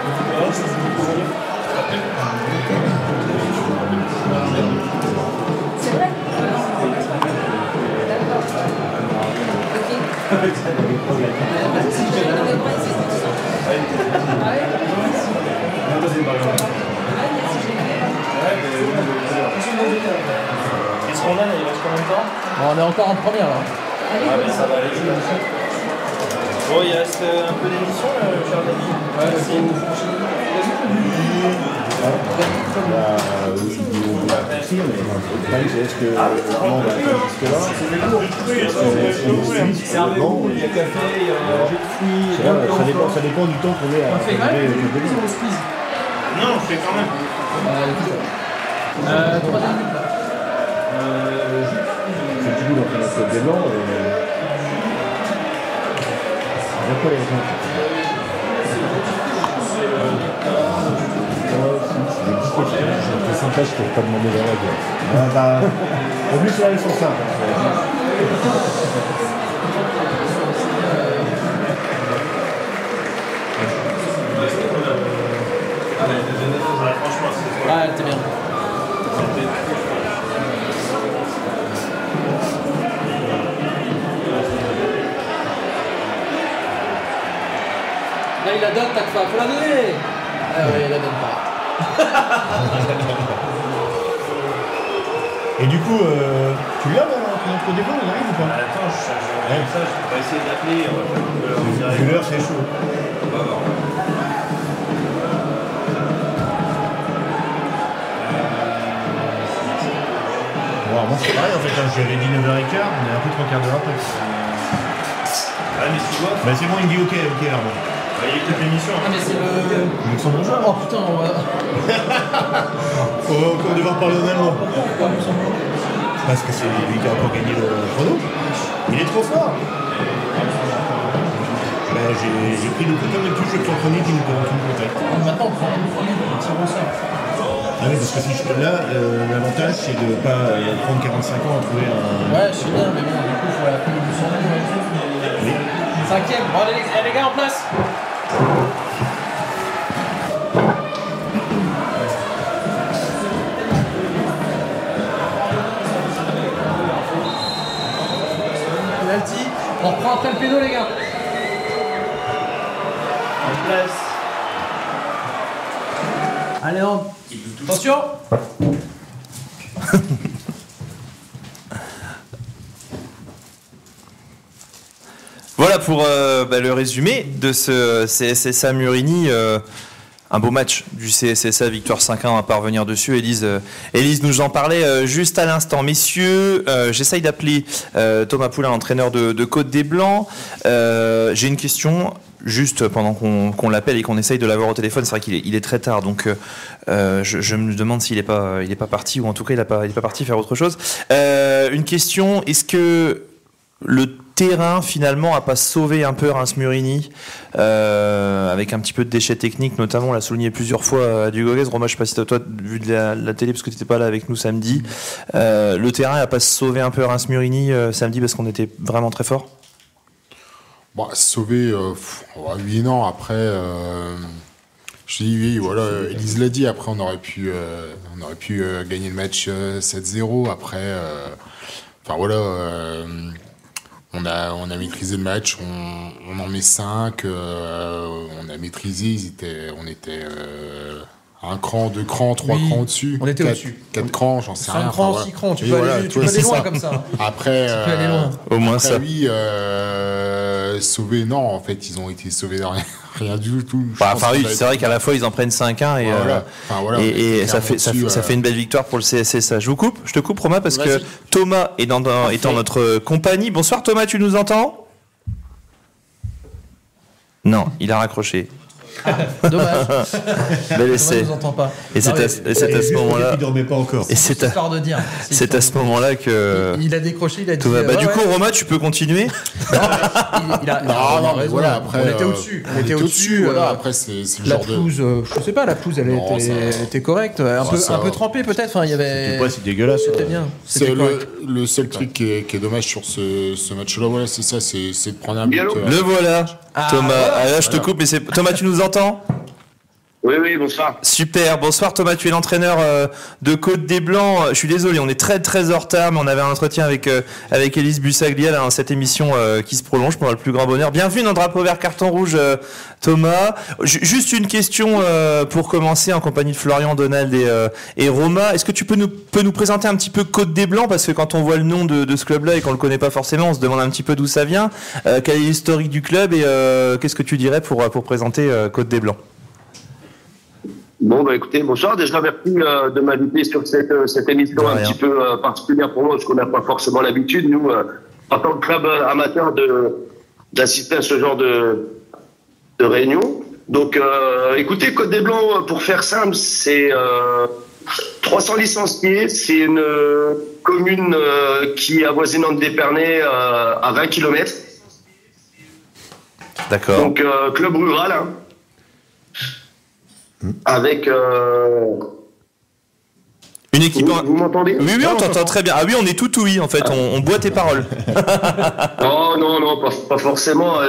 C'est vrai. Qu'est-ce qu'on a là? Il reste combien de temps? Bon, on est encore en première là. Ah mais ça va aller. Bon, il reste un peu d'émission, cher David. Merci. C'est un bon, il y a café, il y a jus de fruits. Ça dépend du temps qu'on est à faire. Non, on fait quand même. 3 minutes là. C'est du coup dans notre des blancs. Il y a quoi les gens? ça, je peux pas demander la règle. En plus, là, elles sont simples. Ah, elle était bien. Là, il la donne, Takfa. Faut la donner. Ah oui, il la donne pas. Et du coup, tu l'as là, notre débat, il arrive ou pas? Attends, je change de message, on va essayer d'appeler. L'heure, c'est chaud. On va voir. Moi, c'est pareil en fait, hein. J'avais dit 9h15, on est un peu 3 quarts d'heure après. Ah, mais tu vois. Bah, c'est bon, il me dit ok, alors. Il y a peut-être l'émission. Ah, mais c'est le. Luxembourgeois. Oh putain, on va. On va encore devoir parler en allemand. Parce que c'est lui qui a encore gagné le chrono. Il est trop fort. Bah, j'ai pris le coup comme le touche de chronique qui me contacte. Maintenant, on prend le premier tir au sort. Ah oui, parce que si je, là, l'avantage c'est de ne pas prendre 45 ans à trouver un. Ouais, je sais bien, mais bon, du coup, il faut la plus du sang. Oui. Cinquième. Bon, allez, les gars, en place. Penalty. On reprend après le péno, les gars. En place. Allez, on. Attention. Voilà pour le résumé de ce CSSA Murini. Un beau match du CSSA, victoire 5-1, on va pas revenir dessus. Élise nous en parlait juste à l'instant. Messieurs, j'essaye d'appeler Thomas Poulain, entraîneur de Côte des Blancs. J'ai une question, juste pendant qu'on l'appelle et qu'on essaye de l'avoir au téléphone. C'est vrai qu'il est très tard, donc je me demande s'il n'est pas parti, ou en tout cas il n'est pas parti faire autre chose. Une question, est-ce que le terrain finalement a pas sauvé un peu Reims Murini avec un petit peu de déchets techniques, notamment on l'a souligné plusieurs fois à Dugoguez. Romain, je sais pas si toi vu de la télé parce que tu n'étais pas là avec nous samedi, le terrain a pas sauvé un peu Reims Murini samedi parce qu'on était vraiment très fort. Bon, sauver, oui, non, après, je dis oui, voilà, Élise l'a dit, après on aurait pu gagner le match 7-0, après, enfin voilà, on a maîtrisé le match, on en met 5, on a maîtrisé, on était un cran, 2 crans, 3 crans au-dessus. On était au-dessus. 4 crans, j'en sais rien. 5 crans, 6 crans, tu peux aller loin comme ça. Après, tu peux aller loin. Au moins après, ça. Oui, sauvés, non, en fait, ils ont été sauvés de rien du tout. C'est vrai qu'à la fois ils en prennent 5-1 et ça fait une belle victoire pour le CSSA. Je te coupe Romain, parce que Thomas est en notre compagnie. Bonsoir Thomas, tu nous entends? Non, il a raccroché. Dommage. Bel essai. Nous entend pas. Et c'est à ce moment-là. Il dormait pas encore. Et c'est à ce moment-là que. Il a décroché, il a dit. Du coup, Romain, tu peux continuer. Non, mais voilà, après. On était au-dessus. On était au-dessus. Voilà, après, c'est le genre de. La pelouse, je sais pas, la pelouse, elle était correcte. Un peu trempée, peut-être. Enfin, il y avait. C'était pas si dégueulasse. C'était bien. C'est le seul truc qui est dommage sur ce match-là. Voilà, c'est ça, c'est de prendre un but. Le voilà, Thomas. Là, je te coupe, mais c'est. Thomas, tu nous entends? Oui, bonsoir. Super, bonsoir Thomas, tu es l'entraîneur de Côte des Blancs. Je suis désolé, on est très très en retard, mais on avait un entretien avec Élise Bussaglia dans cette émission qui se prolonge pendant le plus grand bonheur. Bienvenue dans Drapeau vert carton rouge, Thomas. Juste une question pour commencer, en compagnie de Florian, Donald et Roma. Est-ce que tu peux nous présenter un petit peu Côte des Blancs, parce que quand on voit le nom de ce club-là et qu'on le connaît pas forcément, on se demande un petit peu d'où ça vient. Quelle est l'historique du club et qu'est-ce que tu dirais pour présenter Côte des Blancs? Bon, écoutez, bonsoir. Déjà, merci de m'inviter sur cette émission un petit peu particulière pour moi, parce qu'on n'a pas forcément l'habitude, nous, en tant que club amateur, d'assister à ce genre de réunion. Donc, écoutez, Côte des Blancs, pour faire simple, c'est 300 licenciés. C'est une commune qui est avoisinante d'Épernay à 20 km. D'accord. Donc, club rural, hein. Avec Une équipe. Vous m'entendez? Oui, on t'entend très bien. Ah oui, on est tout oui, en fait. On boit tes paroles. Non, pas forcément.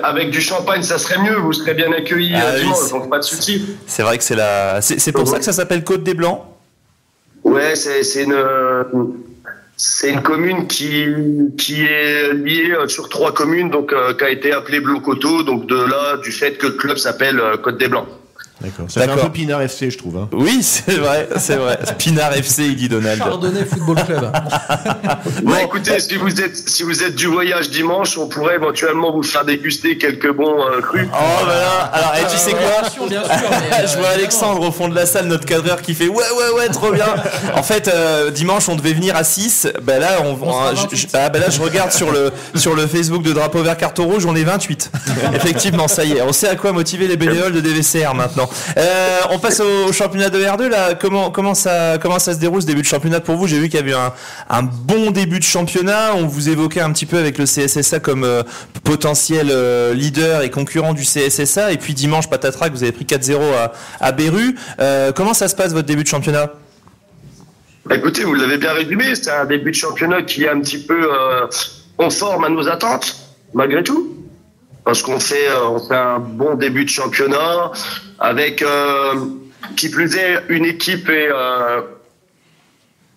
Avec du champagne, ça serait mieux. Vous serez bien accueillis dimanche, donc pas de souci. C'est vrai que c'est pour ça que ça s'appelle Côte des Blancs. Ouais, c'est une commune qui est liée sur 3 communes, donc qui a été appelée Blanc-Coteau, donc de là du fait que le club s'appelle Côte des Blancs. D'accord. Ça fait un peu Pinard FC, je trouve. Hein. Oui, c'est vrai. Pinard FC, il dit Donald. Chardonnay Football Club. Bon, écoutez, si vous êtes du voyage dimanche, on pourrait éventuellement vous faire déguster quelques bons crus. Oh voilà. Alors, tu sais quoi? Bien sûr, mais, je vois Alexandre au fond de la salle, notre cadreur, qui fait ouais, trop bien. En fait, dimanche, on devait venir à 6. Ben là, je regarde sur le Facebook de Drapeau Vert Carton Rouge, on est 28. Effectivement, ça y est. On sait à quoi motiver les bénévoles de DVCR maintenant. On passe au championnat de R2 là. Comment ça se déroule ce début de championnat pour vous? J'ai vu qu'il y avait eu un bon début de championnat. On vous évoquait un petit peu avec le CSSA comme potentiel leader et concurrent du CSSA. Et puis dimanche, patatrac, vous avez pris 4-0 à Beru. Comment ça se passe votre début de championnat? Écoutez, vous l'avez bien résumé. C'est un début de championnat qui est un petit peu conforme à nos attentes, malgré tout. Parce qu'on fait un bon début de championnat avec, qui plus est, une équipe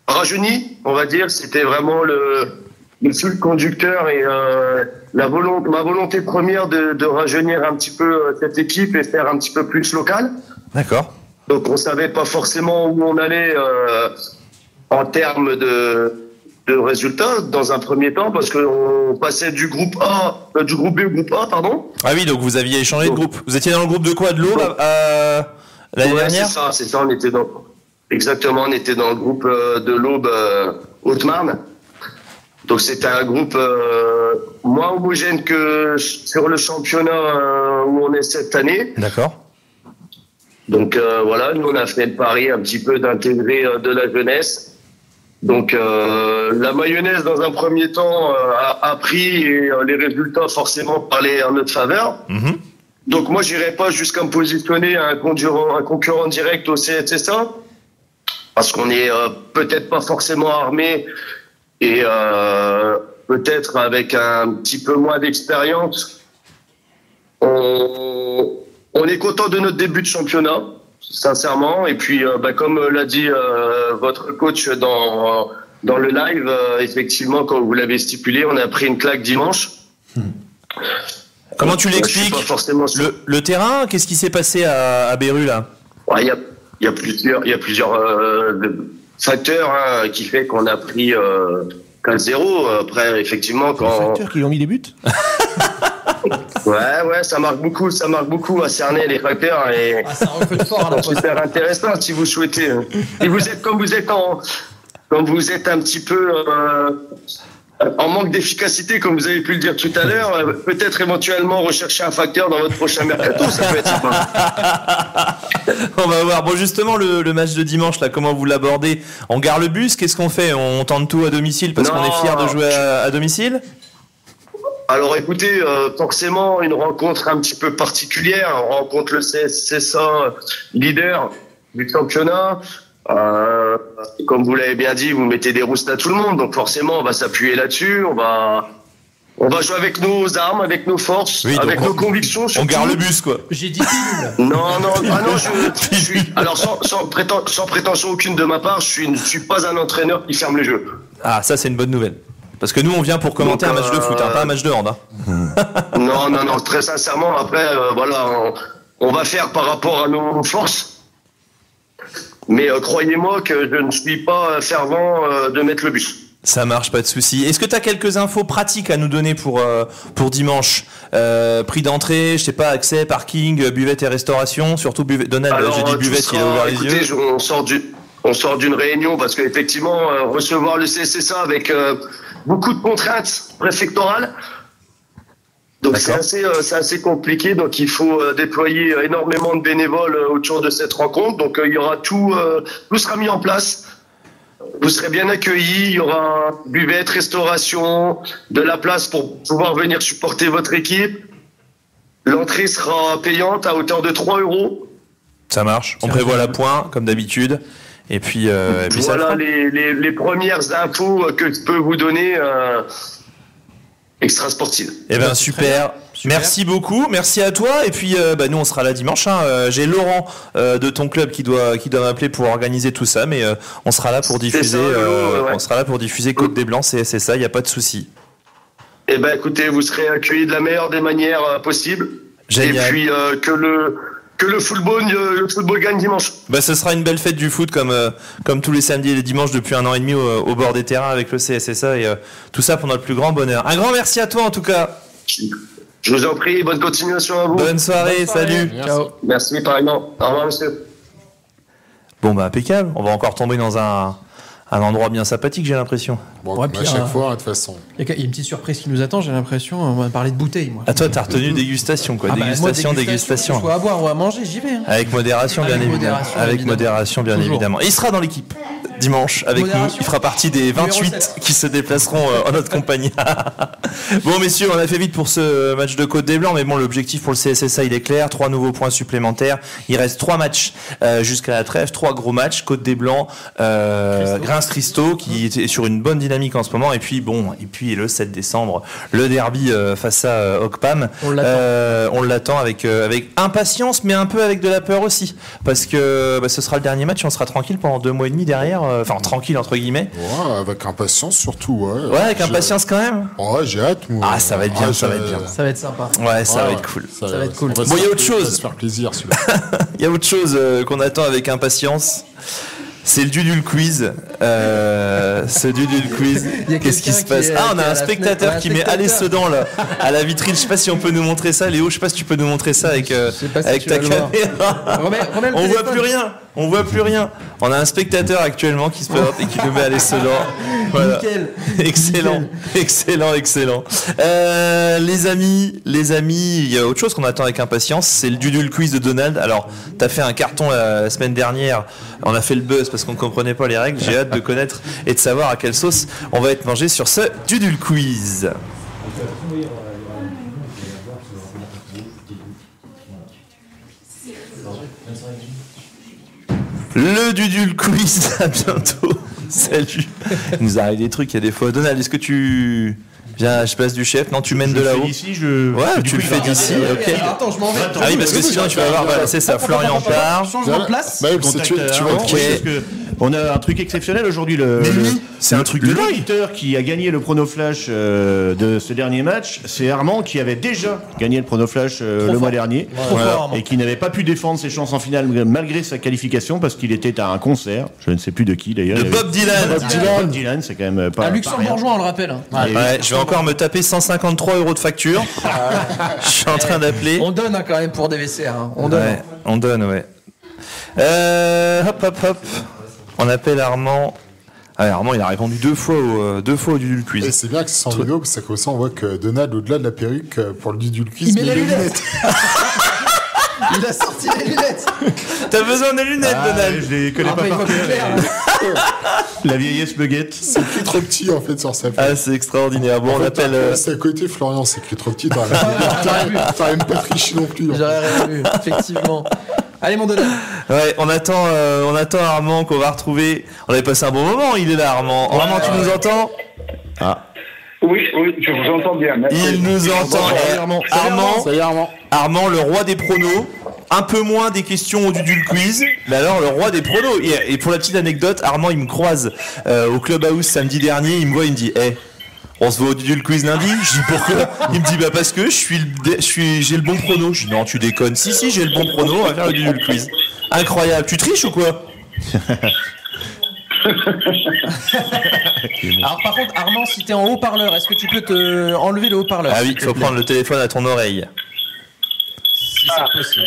rajeunie, on va dire. C'était vraiment le fil conducteur et ma volonté première de rajeunir un petit peu cette équipe et faire un petit peu plus local. D'accord. Donc on savait pas forcément où on allait en termes de résultats dans un premier temps, parce qu'on passait du groupe B au groupe A, pardon. Ah oui, donc vous aviez échangé de groupe. Vous étiez dans le groupe de quoi? De l'Aube l'année dernière? C'est ça, on était dans le groupe de l'Aube Haute-Marne. Donc c'était un groupe moins homogène que sur le championnat où on est cette année. D'accord. Donc voilà, nous on a fait le pari un petit peu d'intégrer de la jeunesse. Donc la mayonnaise dans un premier temps a pris et les résultats forcément parlaient en notre faveur. Mm-hmm. Donc moi j'irai pas jusqu'à me positionner à un concurrent direct au CSSA parce qu'on est peut-être pas forcément armé et peut-être avec un petit peu moins d'expérience. On est content de notre début de championnat. Sincèrement, et puis comme l'a dit votre coach dans le live, effectivement, quand vous l'avez stipulé, on a pris une claque dimanche. Comment tu l'expliques? Le terrain, qu'est-ce qui s'est passé à Beru là? Il y a plusieurs facteurs qui fait qu'on a pris 4-0. Après, effectivement, quand les facteurs qui ont mis des buts. Ouais, ça marque beaucoup à cerner les facteurs et ça recrute fort à la super intéressant si vous souhaitez. Et vous êtes comme vous êtes un petit peu en manque d'efficacité, comme vous avez pu le dire tout à l'heure, peut-être éventuellement rechercher un facteur dans votre prochain mercato, ça peut être sympa. On va voir. Bon, justement, le match de dimanche, là, comment vous l'abordez? On gare le bus, qu'est-ce qu'on fait? On tente tout à domicile parce qu'on est fiers de jouer à domicile? Alors écoutez, forcément une rencontre un petit peu particulière. On rencontre le CSSA, leader du championnat. Comme vous l'avez bien dit, vous mettez des roustes à tout le monde, donc forcément on va s'appuyer là-dessus. On va jouer avec nos armes, avec nos forces, avec nos convictions. Surtout. On garde le bus, quoi. J'ai dit Non. Je suis. Alors sans prétention aucune de ma part, je suis pas un entraîneur qui ferme les jeux. Ah, ça c'est une bonne nouvelle. Parce que nous, on vient pour commenter un match de foot, pas un match de hand. Non, très sincèrement, après, on va faire par rapport à nos forces. Mais croyez-moi que je ne suis pas fervent de mettre le bus. Ça marche, pas de souci. Est-ce que tu as quelques infos pratiques à nous donner pour dimanche? Prix d'entrée, je sais pas, accès, parking, buvette et restauration, surtout buvette. Donald, j'ai dit buvette, il a ouvert les yeux. On sort d'une réunion parce qu'effectivement, recevoir le CSSA avec beaucoup de contraintes préfectorales. Donc c'est assez compliqué. Donc il faut déployer énormément de bénévoles autour de cette rencontre. Donc il y aura tout sera mis en place. Vous serez bien accueillis. Il y aura buvette, restauration, de la place pour pouvoir venir supporter votre équipe. L'entrée sera payante à hauteur de 3 €. Ça marche. On prévoit la pointe comme d'habitude. Et puis voilà les premières infos que je peux vous donner extra sportives. Eh ben super. Merci beaucoup, merci à toi. Et puis nous on sera là dimanche. J'ai Laurent de ton club qui doit m'appeler pour organiser tout ça, mais on sera là pour diffuser. On sera là pour diffuser Côte des Blancs, c'est ça, il y a pas de souci. Eh ben écoutez, vous serez accueillis de la meilleure des manières possibles. Génial. Et puis que le football gagne dimanche. Ce sera une belle fête du foot comme tous les samedis et les dimanches depuis 1 an et demi au bord des terrains avec le CSSA et tout ça pour notre plus grand bonheur. Un grand merci à toi en tout cas. Je vous en prie, bonne continuation à vous. Bonne soirée. Salut. Merci. Ciao. Merci pareillement. Au revoir monsieur. Bon impeccable. On va encore tomber dans un endroit bien sympathique, j'ai l'impression. Bon, à chaque fois, de toute façon. Il y a une petite surprise qui nous attend, j'ai l'impression. On va parler de bouteilles, moi. Ah, toi, t'as retenu dégustation, quoi. Dégustation. Soit à boire ou à manger, j'y vais. Hein. Avec modération, bien évidemment. Avec modération, bien évidemment. Et il sera dans l'équipe dimanche avec nous. Il fera partie des 28 qui se déplaceront en notre compagnie. Bon, messieurs, on a fait vite pour ce match de Côte des Blancs, mais bon, l'objectif pour le CSSA, il est clair. 3 nouveaux points supplémentaires. Il reste 3 matchs jusqu'à la trêve. 3 gros matchs. Côte des Blancs, Reims-Christo, qui est sur une bonne dynamique en ce moment. Et puis le 7 décembre, le derby face à Ocpam. On l'attend avec impatience, mais un peu avec de la peur aussi, parce que ce sera le dernier match. On sera tranquille pendant 2 mois et demi derrière. Enfin, tranquille entre guillemets. Ouais, avec impatience surtout. Ouais, avec impatience quand même. Ouais, j'ai hâte. Moi. Ah, ça va être bien, ça va être bien. Ça va être sympa. Ouais, ça va être cool. Ça va être cool. Bon, il y a autre chose. Ça va se faire plaisir, celui-là. Il y a autre chose qu'on attend avec impatience. C'est le Dudul Quiz. Ce Dudul Quiz. Qu'est-ce qui se passe? On a un spectateur qui met Allez Sedan là à la vitrine. Je sais pas si on peut nous montrer ça, Léo. Je sais pas si tu peux nous montrer ça avec ta caméra. On voit plus rien. On voit plus rien. On a un spectateur actuellement qui se présente et qui nous met Allez Sedan. Voilà. Nickel. Excellent. Les amis, il y a autre chose qu'on attend avec impatience. C'est le Dudul Quiz de Donald. Alors, t'as fait un carton la semaine dernière. On a fait le buzz parce qu'on ne comprenait pas les règles. J'ai hâte de connaître et de savoir à quelle sauce on va être mangé sur ce Dudul Quiz. Le Dudul Quiz, à bientôt. Salut. Il nous arrive des trucs, il y a des fois. Donald, est-ce que tu... Viens, je passe du chef. Non, tu mènes de là-haut. Ici, Ouais, tu le fais d'ici. Ok. Attends, je m'en vais. Ah oui, parce que sinon tu vas voir. Voilà, c'est ça. Florian part. Changement de place. Bah oui, parce que tu vas Ok. On a un truc exceptionnel aujourd'hui. C'est un truc de dingue. L'auditeur qui a gagné le prono flash de ce dernier match, c'est Armand qui avait déjà gagné le prono flash le mois dernier et qui n'avait pas pu défendre ses chances en finale malgré sa qualification parce qu'il était à un concert, je ne sais plus de qui d'ailleurs. De Bob Dylan. Bob Dylan, c'est quand même pas. Un luxembourgeois, on le rappelle. Ouais, je vais encore me taper 153 € de facture. Je suis en train d'appeler. On donne quand même pour des VCR. On donne. Ouais, on donne, ouais. Hop. On appelle Armand. Ah, Armand, il a répondu 2 fois au Dudul Quiz. Et c'est bien que c'est sans vidéo, parce que comme ça on voit que Donald, au-delà de la perruque, pour le Dudul Quiz, il met les lunettes. Il a sorti les lunettes. T'as besoin des lunettes, Donald. Je les connais pas par cœur. La vieillesse me guette. C'est écrit trop petit en fait sur sa feuille. Ah, c'est extraordinaire. Bon, en on fait, appelle. C'est à côté, Florian, c'est écrit trop petit. T'as même pas triché non plus. J'aurais rien vu, effectivement. Allez, mon Donald. Ouais, on attend Armand qu'on va retrouver. On avait passé un bon moment. Il est là, Armand. Armand, tu nous entends? Ah. Oui, je vous entends bien. Merci. Il nous entend. Armand, le roi des pronos. Un peu moins des questions au Dudul Quiz, mais alors le roi des pronos. Et pour la petite anecdote, Armand, il me croise au Clubhouse samedi dernier. Il me voit, il me dit, on se voit au Dudul Quiz lundi. Je dis pourquoi? Il me dit parce que j'ai le bon prono. Je dis non, tu déconnes. Si, j'ai le bon prono. On va faire le Dudul Quiz. Incroyable. Tu triches ou quoi? Alors par contre, Armand, si t'es en haut-parleur, est-ce que tu peux te enlever le haut-parleur? Ah oui, il faut prendre le téléphone à ton oreille. Si c'est possible.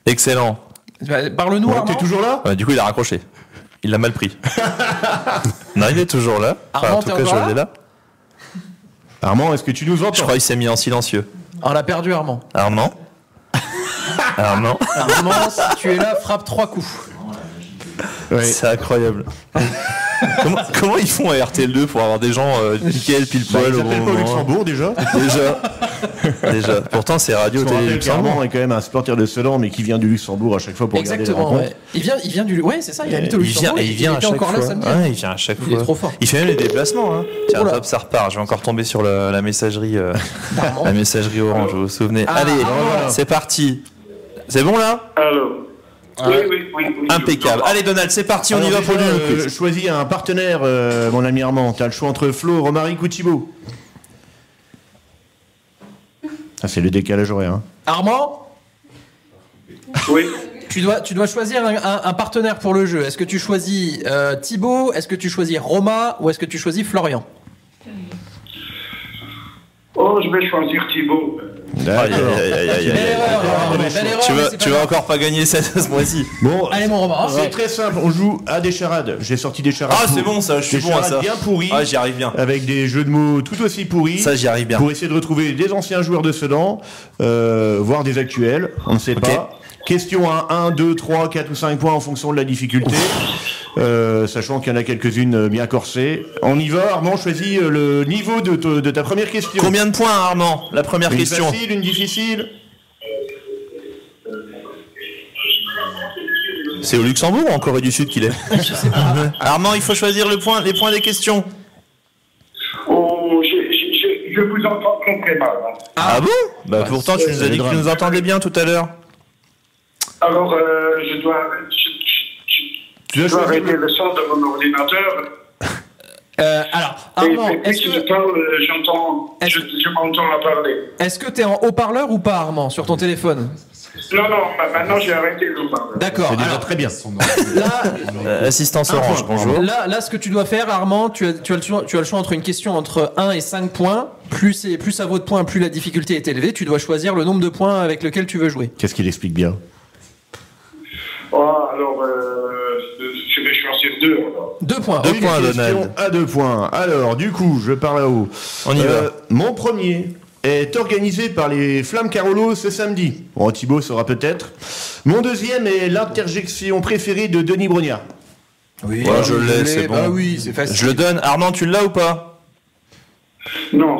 Excellent. Parle-nous, Armand. T'es toujours là? Ouais, du coup, il a raccroché. Il l'a mal pris. Non, il est toujours là. Armand, en tout cas, je l'ai là. Armand, est-ce que tu nous entends? Je crois qu'il s'est mis en silencieux. On l'a perdu, Armand. Armand, si tu es là, frappe 3 coups. Ouais. C'est incroyable. Comment ils font à RTL2 pour avoir des gens nickel, pile poil Ils s'appellent pas au Luxembourg déjà. Déjà. Pourtant, c'est Radio Télé Luxembourg. Armand est quand même un supporter de Sedan, mais qui vient du Luxembourg à chaque fois pour regarder les rencontres. Ouais. Il vient du. Ouais, c'est ça. Il habite au Luxembourg. Il vient à chaque encore fois. Là, samedi. Ouais, il vient à chaque fois. Il est trop fort. Il fait même les déplacements. Hein. Tiens, hop, ça repart. Je vais encore tomber sur la messagerie, la messagerie Orange. Vous vous souvenez Allez, c'est parti. C'est bon là Alors. Oui. Impeccable. Allez Donald, c'est parti, on y va pour le quiz. Choisis un partenaire, mon ami Armand. T'as le choix entre Flo, Romaric ou Thibaut. Ah, c'est le décalage horaire. Hein. Armand. Oui. Tu dois choisir un partenaire pour le jeu. Est-ce que tu choisis Thibaut, est-ce que tu choisis Roma ou est-ce que tu choisis Florian? Oh, je vais choisir Thibaut. D'accord. Tu vas encore pas gagner ce mois-ci. Bon, allez mon Roma. C'est très simple, on joue à des charades. J'ai sorti des charades. Ah, c'est bon ça, je suis bon à ça. Bien pourris. Ah, j'y arrive bien. Avec des jeux de mots tout aussi pourris. Ça, j'y arrive bien. Pour essayer de retrouver des anciens joueurs de Sedan, voire des actuels, on ne sait pas. Question à 1, 2, 3, 4 ou 5 points en fonction de la difficulté. Sachant qu'il y en a quelques-unes bien corsées. On y va, Armand, choisis le niveau de ta première question. Combien de points, Armand? La première question. Une facile, une difficile? C'est au Luxembourg ou en Corée du Sud qu'il est? Je sais pas. Armand, il faut choisir les points des questions. Oh, je vous entends très mal. Hein. Ah bon? Bah pourtant, tu nous as dit que tu nous entendais bien tout à l'heure. Alors, je dois arrêter le son de mon ordinateur. Alors, Armand, est-ce que... je m'entends à parler. Est-ce que t'es en haut-parleur ou pas, Armand, sur ton téléphone? Non, maintenant j'ai arrêté le haut-parleur. D'accord. C'est déjà très bien. Là, assistance Orange, bonjour. Là, ce que tu dois faire, Armand, tu as le choix entre une question entre 1 et 5 points. Plus ça vaut de points, plus la difficulté est élevée. Tu dois choisir le nombre de points avec lequel tu veux jouer. Qu'est-ce qu'il explique bien? Oh, alors, je vais choisir 2. 2 points. 2 points, Donald. À 2 points. Alors, du coup, je pars là-haut. On y va. Mon premier est organisé par les Flammes Carolo ce samedi. Bon, Thibaut saura peut-être. Mon deuxième est l'interjection préférée de Denis Brognard. Oui, ouais, je l'ai, c'est bon. Bah oui, c'est facile. Je le donne. Armand, tu l'as ou pas? Non.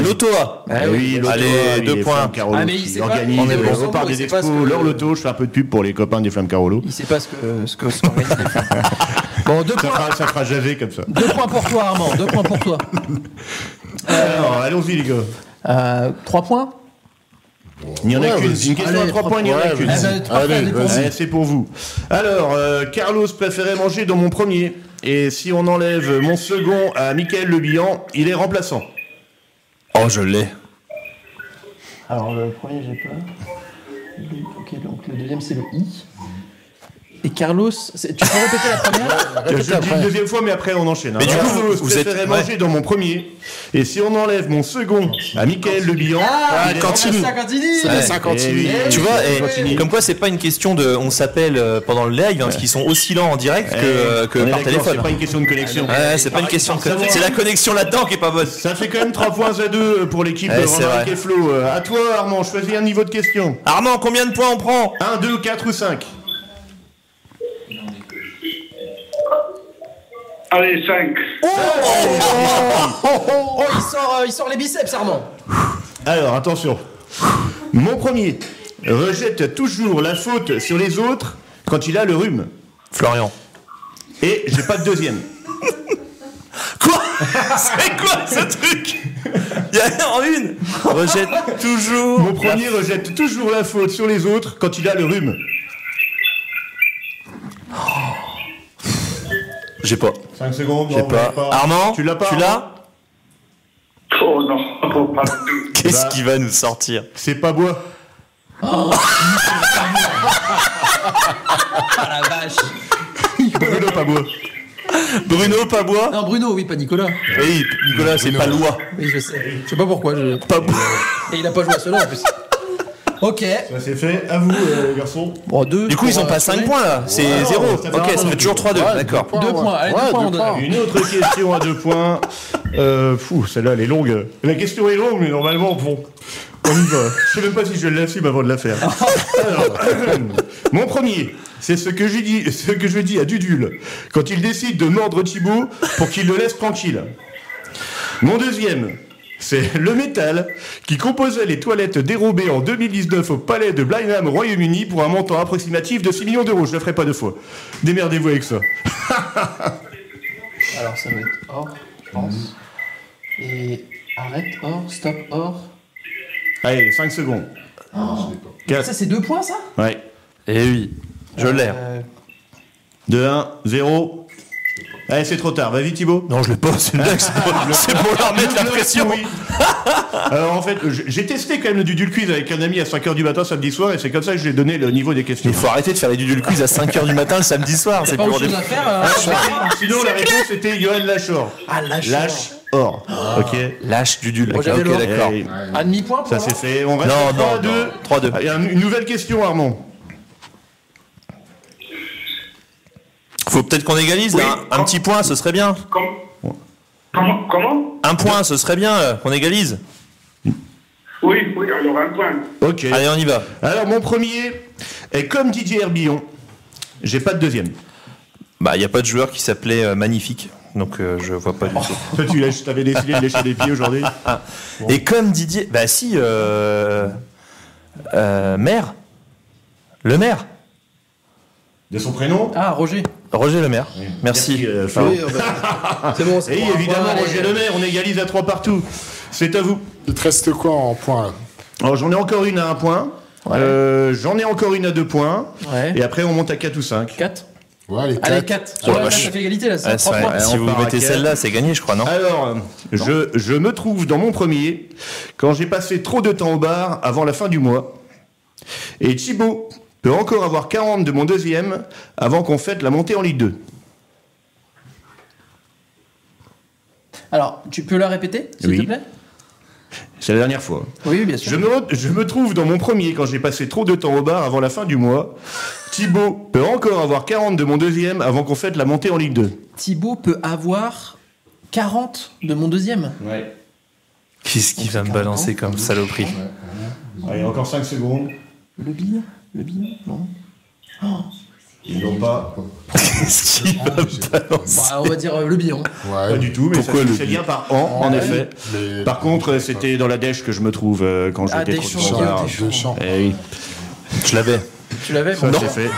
L'Autoa. Oui, l'Autoa. Allez, 2 points. Ah, mais il sait pas. Organise, On est bon. on repart des Il sait pas expos, ce que- leur loto, je fais un peu de pub pour les copains des Flammes Carolo. Il sait pas ce que s'organise. Bon, 2 points. Ça fera jaser comme ça. 2 points pour toi, Armand. 2 points pour toi. Alors, allons-y les gars. 3 points. Il n'y en a qu'une. vas-y. Une question à 3 points, il n'y en a qu'une. Allez, vas-y. C'est pour vous. Alors, Carlos préférait manger dans mon premier. Et si on enlève mon second à Michael Le Bihan, il est remplaçant. Oh, je l'ai. Alors, le premier, j'ai pas. Ok, donc le deuxième, c'est le I. Et Carlos, tu peux répéter la première? Je le dis une deuxième fois, mais après on enchaîne. Mais du coup, Carlos vous préférait êtes- manger dans mon premier. Et si on enlève mon second à Michael Le Bihan, il est Cantini. Cantini. C'est 58. Tu vois, Continue. comme quoi c'est pas une question de on s'appelle pendant le live, parce qu'ils sont aussi lents en direct que on est par d'accord, téléphone. c'est pas une question de connexion. Ouais, c'est pas une question de c'est la connexion là-dedans qui est pas bonne. Ça fait quand même 3 points à 2 pour l'équipe Ouais, de c'est Romaric vrai. et Flo. À toi, Armand, choisis un niveau de question. Armand, combien de points on prend? 1, 2, 4 ou 5. Allez, 5. Oh, il sort les biceps, Armand. Alors, attention. Mon premier rejette toujours la faute sur les autres quand il a le rhume. Florian. Et j'ai pas de deuxième. Quoi? C'est quoi ce truc? Il y a en une. Rejette toujours. Mon premier rejette toujours la faute sur les autres quand il a le rhume. J'ai pas. 5 secondes, J'ai pas. Armand, Tu l'as pas, Tu l'as? Oh non, pas du tout. Qu'est-ce qui va nous sortir? C'est pas bois. Ah la vache. Bruno pas bois. Bruno Pabois? Non, Bruno, oui, pas Nicolas. Oui, Nicolas, c'est pas loi. Oui, je sais. Je sais pas pourquoi. Pabois. Et il a pas joué à cela en plus. Ok. Ça c'est fait. À vous, garçon. Bon, 2. Du coup, ils ont pas 5 points là. C'est 0. ça fait Ok, un ça point. fait toujours 3-2. D'accord. 2 points. Allez, 2 points, on donne. Une autre question à 2 points. Celle-là, elle est longue. La question est longue, mais normalement, bon. On y va. Je sais même pas si je l'assume avant de la faire. Alors, mon premier, c'est ce que je dis à Dudul quand il décide de mordre Thibaut pour qu'il le laisse tranquille. Mon deuxième, c'est le métal qui composait les toilettes dérobées en 2019 au palais de Blenheim, Royaume-Uni, pour un montant approximatif de 6 millions d'euros. Je le ferai pas deux fois. Démerdez-vous avec ça. Alors ça va être or, je pense. Et arrête, or, stop, or. Allez, 5 secondes. Oh. 4. Ça c'est 2 points ça ? Ouais. Eh oui, je l'ai. 2, 1, 0. Allez, c'est trop tard. Vas-y, Thibaut. Non, je l'ai pas, c'est une blague, c'est pour leur mettre la pression. Oui. Alors, en fait, j'ai testé quand même le Dudul Quiz avec un ami à 5h du matin samedi soir, et c'est comme ça que j'ai donné le niveau des questions. Il faut arrêter de faire les Dudul Quiz à 5h du matin le samedi soir. C'est pas autre chose à faire. Sinon, la réponse était Johan Lachor. Ah, Lachor. Lâche-or. Ok. Lâche Dudul. Moi, j'avais Ok, d'accord. Un demi-point pour Ça c'est fait. On reste Non, 3 à 2. 3-2. Allez, une nouvelle question, Armand. Faut peut-être qu'on égalise Oui. là. Un petit point, ce serait bien. Comment Un point, ce serait bien qu'on égalise. Oui, alors un point. Ok. Allez, on y va. Alors, mon premier est comme Didier Herbillon. J'ai pas de deuxième. Bah, il n'y a pas de joueur qui s'appelait Magnifique. Donc, je vois pas du tout. Toi, t'avais décidé de lécher les pieds aujourd'hui. Bon. Et comme Didier. Bah, si. Maire. Le maire. De son prénom. Ah, Roger. Roger Le Maire. Oui. Merci. Flo. C'est bon, c'est Et bon. évidemment, Roger Le Maire, on égalise à 3 partout. C'est à vous. Il te reste quoi en points là? Alors, j'en ai encore une à 1 point. Ouais. J'en ai encore une à 2 points. Ouais. Et après, on monte à 4 ou 5. 4. Ouais, allez, 4. Allez, 4. Oh, Ça fait égalité là, c'est 3 points. Si vous mettez celle-là, c'est gagné, je crois, non? Alors, je me trouve dans mon premier quand j'ai passé trop de temps au bar avant la fin du mois. Et Thibaut peut encore avoir 40 de mon deuxième avant qu'on fête la montée en Ligue 2. Alors, tu peux la répéter, s'il te plaît? C'est la dernière fois. Oui, bien sûr. Je me trouve dans mon premier quand j'ai passé trop de temps au bar avant la fin du mois. Thibaut peut encore avoir 40 de mon deuxième avant qu'on fête la montée en Ligue 2. Thibaut peut avoir 40 de mon deuxième. Ouais. Qu'est-ce qu'il va me balancer comme saloperie? Allez, encore 5 secondes. Le bille? Non. Oh. Ils n'ont pas. Qu'est-ce qu'il va me balancer? Bah, on va dire le billon. Ouais. Pas du tout, mais pourquoi c'est bien par an, en effet. Par contre, c'était dans la dèche que je me trouve quand j'étais trop Deschamps, au bar. Deschamps. Eh oui. Je l'avais. Tu l'avais? Ça, Bon, c'est fait.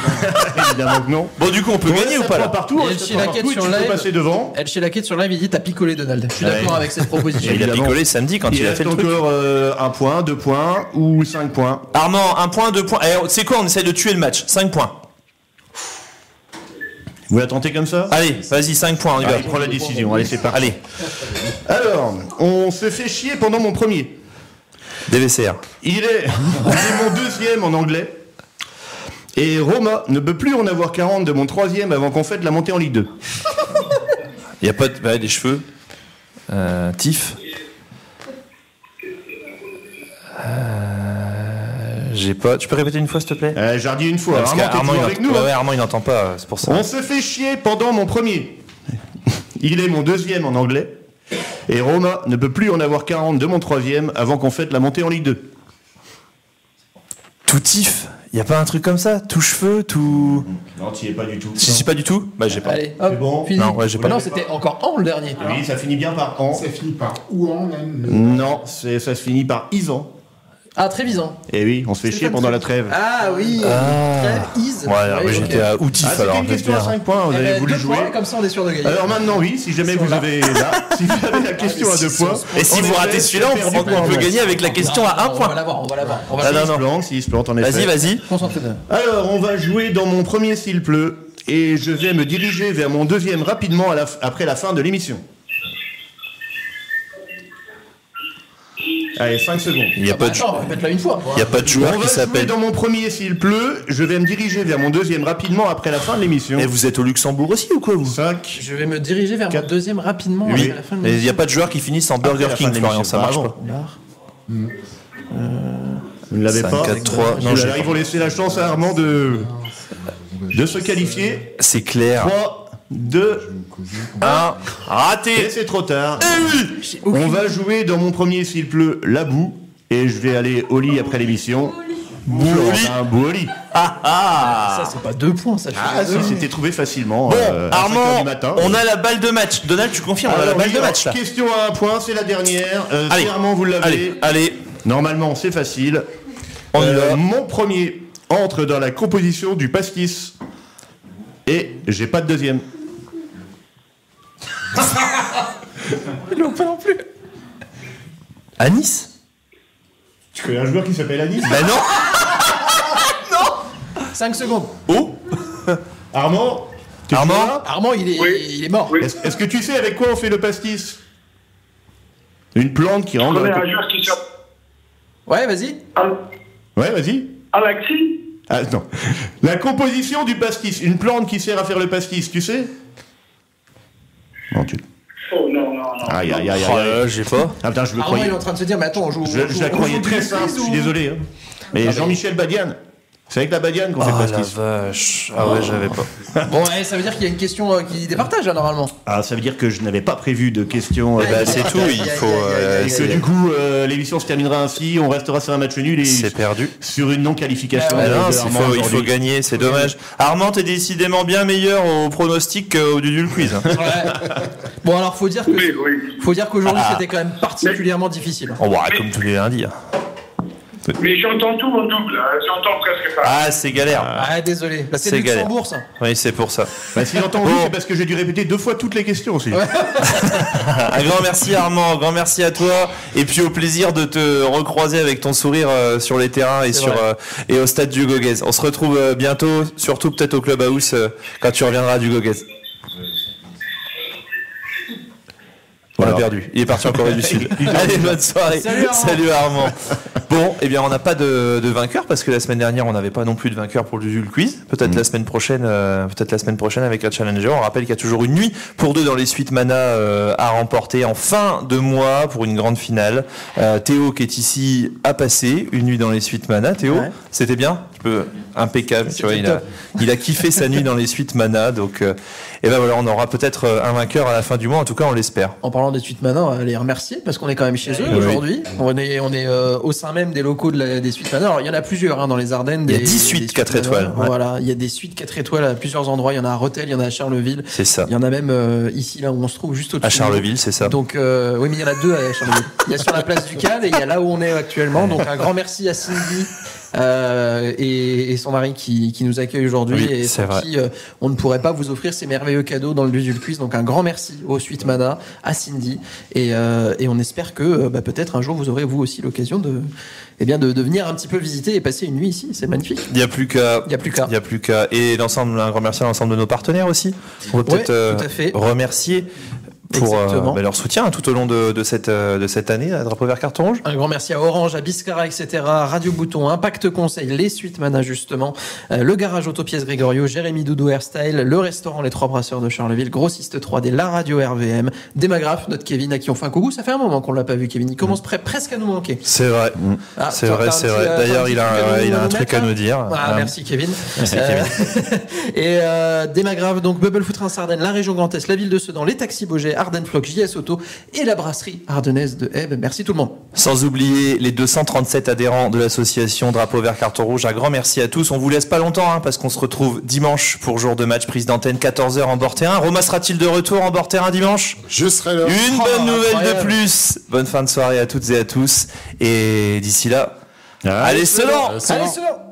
Évidemment que non. Bon, du coup, on peut gagner ou pas là? Partout, Et chez la quête sur tu live, peux passer devant. Elle chez la quête sur live, il dit t'as picolé Donald. Je suis d'accord avec cette proposition. Il a Évidemment. picolé samedi quand il a fait reste le truc. encore 1 point, 2 points ou 5 points. Armand, 1 point, 2 points. Eh, c'est quoi? On essaie de tuer le match. 5 points. Vous la tentez comme ça? Allez, vas-y, 5 points, on y va. Il prend la décision. Allez, c'est parti. Allez, Alors, on se fait chier pendant mon premier. DVCR. Il est mon deuxième en anglais. Et Roma ne peut plus en avoir 40 de mon troisième avant qu'on fête la montée en Ligue 2. Il n'y a pas de. Bah, des cheveux. Tif. J'ai pas. Tu peux répéter une fois, s'il te plaît? J'ai redit une fois. Parce Armand, t'es qu'Armand, toujours il avec nous. ouais, Armand, il n'entend pas, c'est pour ça. On se fait chier pendant mon premier. Il est mon deuxième en anglais. Et Roma ne peut plus en avoir 40 de mon troisième avant qu'on fête la montée en Ligue 2. Tout tif. Il n'y a pas un truc comme ça? Tout cheveux, tout. Non, t'y es pas du tout. Si c'est pas du tout? Bah, j'ai pas. Allez, hop, C'est bon. fini. Non, ouais, j'ai pas. Non, c'était encore en le dernier. Oui, ça finit bien par an. Ça finit par Ouan même. Non, ça se finit par Isan. Ah, Trévisan. Et oui, on se fait chier pendant la trêve. Ah oui. Trêve, is. Ouais, alors, Oui, j'étais ok. à Outif C'était alors. une question à 5 points, vous avez voulu 2 jouer. points, comme ça on est sûr de gagner. Alors maintenant, oui, si jamais vous avez là, si vous avez la question à 2 points. Et si vous ratez celui-là, on peut gagner avec la question à 1 On point. va l'avoir. Ah, non. S'il se plante, en effet. Vas-y. Concentrez-vous. Alors, on va jouer dans mon premier s'il pleut, et je vais me diriger vers mon deuxième rapidement après la fin de l'émission. Allez, 5 secondes. Il n'y a pas de. Attends, répète-la une fois. Il n'y a pas de On joueur va qui jouer s'appelle. dans mon premier s'il pleut, je vais me diriger vers mon deuxième rapidement après la fin de l'émission. Et vous êtes au Luxembourg aussi ou quoi vous? 5. Je vais me diriger vers mon deuxième rapidement Oui. après la fin de Et il n'y a l'émission. pas de joueurs qui finissent en Après Burger la King, fin de Florian, l'émission, ça marche bravo. pas. Vous ne l'avez 5, pas 4, 3. Non, Là, j'ai ils vont laisser la chance à Armand de se qualifier. C'est clair. 3, 2, 1. Raté. et c'est trop tard. On va jouer dans mon premier s'il pleut, la boue. Et je vais aller au lit après l'émission. Bouoli. Ça, c'est pas 2 points, ça. C'était trouvé facilement. Bon, Armand, on a la balle de match. Donald, tu confirmes, on a la balle de match là. Question à 1 point, c'est la dernière. Si Armand, vous l'avez. Allez. Normalement, c'est facile. Mon premier entre dans la composition du pastis. Et j'ai pas de deuxième. Ils l'ont pas non plus. Anis. Tu connais un joueur qui s'appelle Anis? Ben non. 5 secondes. Oh. Armand, il est mort. Oui. est-ce que tu sais avec quoi on fait le pastis? Une plante qui rentre dans un la... joueur qui s'appelle... Ouais, vas-y. Ouais, vas-y. Alexis. Ah, non. La composition du pastis. Une plante qui sert à faire le pastis, tu sais? Non, tu... Oh non. Aïe. J'ai pas. Ah putain, je le Armand, croyais. il est en train de se dire, mais attends, on joue. Je la croyais très simple, je suis désolé. Hein. Mais Jean-Michel Badiane. C'est avec la Badiane qu'on fait le pastis. La vache. Ah ouais, j'avais pas. Bon, ça veut dire qu'il y a une question qui départage, là, normalement. Ah, ça veut dire que je n'avais pas prévu de questions. C'est tout, il faut. Et que du coup, l'émission se terminera ainsi, on restera sur un match nul et c'est perdu. Sur une non-qualification. Il faut gagner, c'est dommage. Armand, t'es décidément bien meilleur au pronostic qu'au Dudul Quiz. Hein. Bon, alors, faut dire qu'aujourd'hui, c'était quand même particulièrement difficile. Oh, ouais, comme tous les lundis. Mais j'entends tout en double, j'entends presque pas. Ah, c'est galère. Désolé. Bah, c'est Luxembourg, ça. Oui, c'est pour ça. Bah, si j'entends vous, c'est parce que j'ai dû répéter 2 fois toutes les questions aussi. Ouais. Un grand merci Armand, un grand merci à toi. Et puis au plaisir de te recroiser avec ton sourire sur les terrains et au stade du Goguez. On se retrouve bientôt, surtout peut-être au Clubhouse quand tu reviendras du Goguez. On l'a perdu. Il est parti en Corée du Sud. Allez, bonne soirée. Salut Armand. Bon, eh bien, on n'a pas de vainqueur parce que la semaine dernière, on n'avait pas non plus de vainqueur pour le Dudul Quiz. Peut-être la semaine prochaine, avec la Challenger. On rappelle qu'il y a toujours une nuit pour 2 dans les suites Mana à remporter en fin de mois pour une grande finale. Théo qui est ici a passé une nuit dans les suites Mana. Théo, c'était bien. Impeccable. Tu vois, il a kiffé sa nuit dans les suites Mana. Donc, et ben voilà, on aura peut-être un vainqueur à la fin du mois. En tout cas, on l'espère. En parlant des suites Mana, on va les remercier parce qu'on est quand même chez eux aujourd'hui. On est au sein même des locaux des suites Mana. Alors, il y en a plusieurs dans les Ardennes. Il y a 10 suites 4 étoiles. Voilà, il y a des suites 4 étoiles à plusieurs endroits. Il y en a à Rethel, il y en a à Charleville. C'est ça. Il y en a même ici, là où on se trouve, juste au-dessus. À Charleville, c'est ça. Donc, oui, mais il y en a 2 à Charleville. Il y a sur la place du Cal et il y a là où on est actuellement. Donc, un grand merci à Cindy. Et son mari qui nous accueille aujourd'hui et pour qui on ne pourrait pas vous offrir ces merveilleux cadeaux dans le Dudul Quiz. Donc un grand merci aux suites Mana, à Cindy et on espère que peut-être un jour vous aurez vous aussi l'occasion de venir un petit peu visiter et passer une nuit ici. C'est magnifique. Il n'y a plus qu'à. Et l'ensemble, un grand merci à l'ensemble de nos partenaires aussi. On va peut-être remercier pour leur soutien tout au long de cette année à Drapeau Vert Carton Rouge. Un grand merci à Orange, à Biscara, etc., Radio Bouton, Impact Conseil, les suites Mana justement, le garage Autopièce Grégorio, Jérémy Doudou Hairstyle, le restaurant Les Trois Brasseurs de Charleville, Grossiste 3D, la radio RVM, Démagraphe, notre Kevin à qui on fait un coucou. Ça fait un moment qu'on l'a pas vu, Kevin. Il commence presque à nous manquer. C'est vrai. C'est vrai. D'ailleurs, il a un truc à nous dire. Merci Kevin. Merci Kevin. Et Démagraphe, donc Bubble Foot Reims Ardennes, la région Grand Est, la ville de Sedan, les taxis Beaugé, Ardennes Flock, JS Auto et la brasserie ardennaise de Hebe. Merci tout le monde. Sans oublier les 237 adhérents de l'association Drapeau Vert Carton Rouge. Un grand merci à tous. On vous laisse pas longtemps parce qu'on se retrouve dimanche pour jour de match, prise d'antenne 14h en bord terrain. Romain sera-t-il de retour en bord terrain dimanche? Je serai là. Une bonne nouvelle de plus. Bonne fin de soirée à toutes et à tous. Et d'ici là, allez Sedan. Allez Sedan.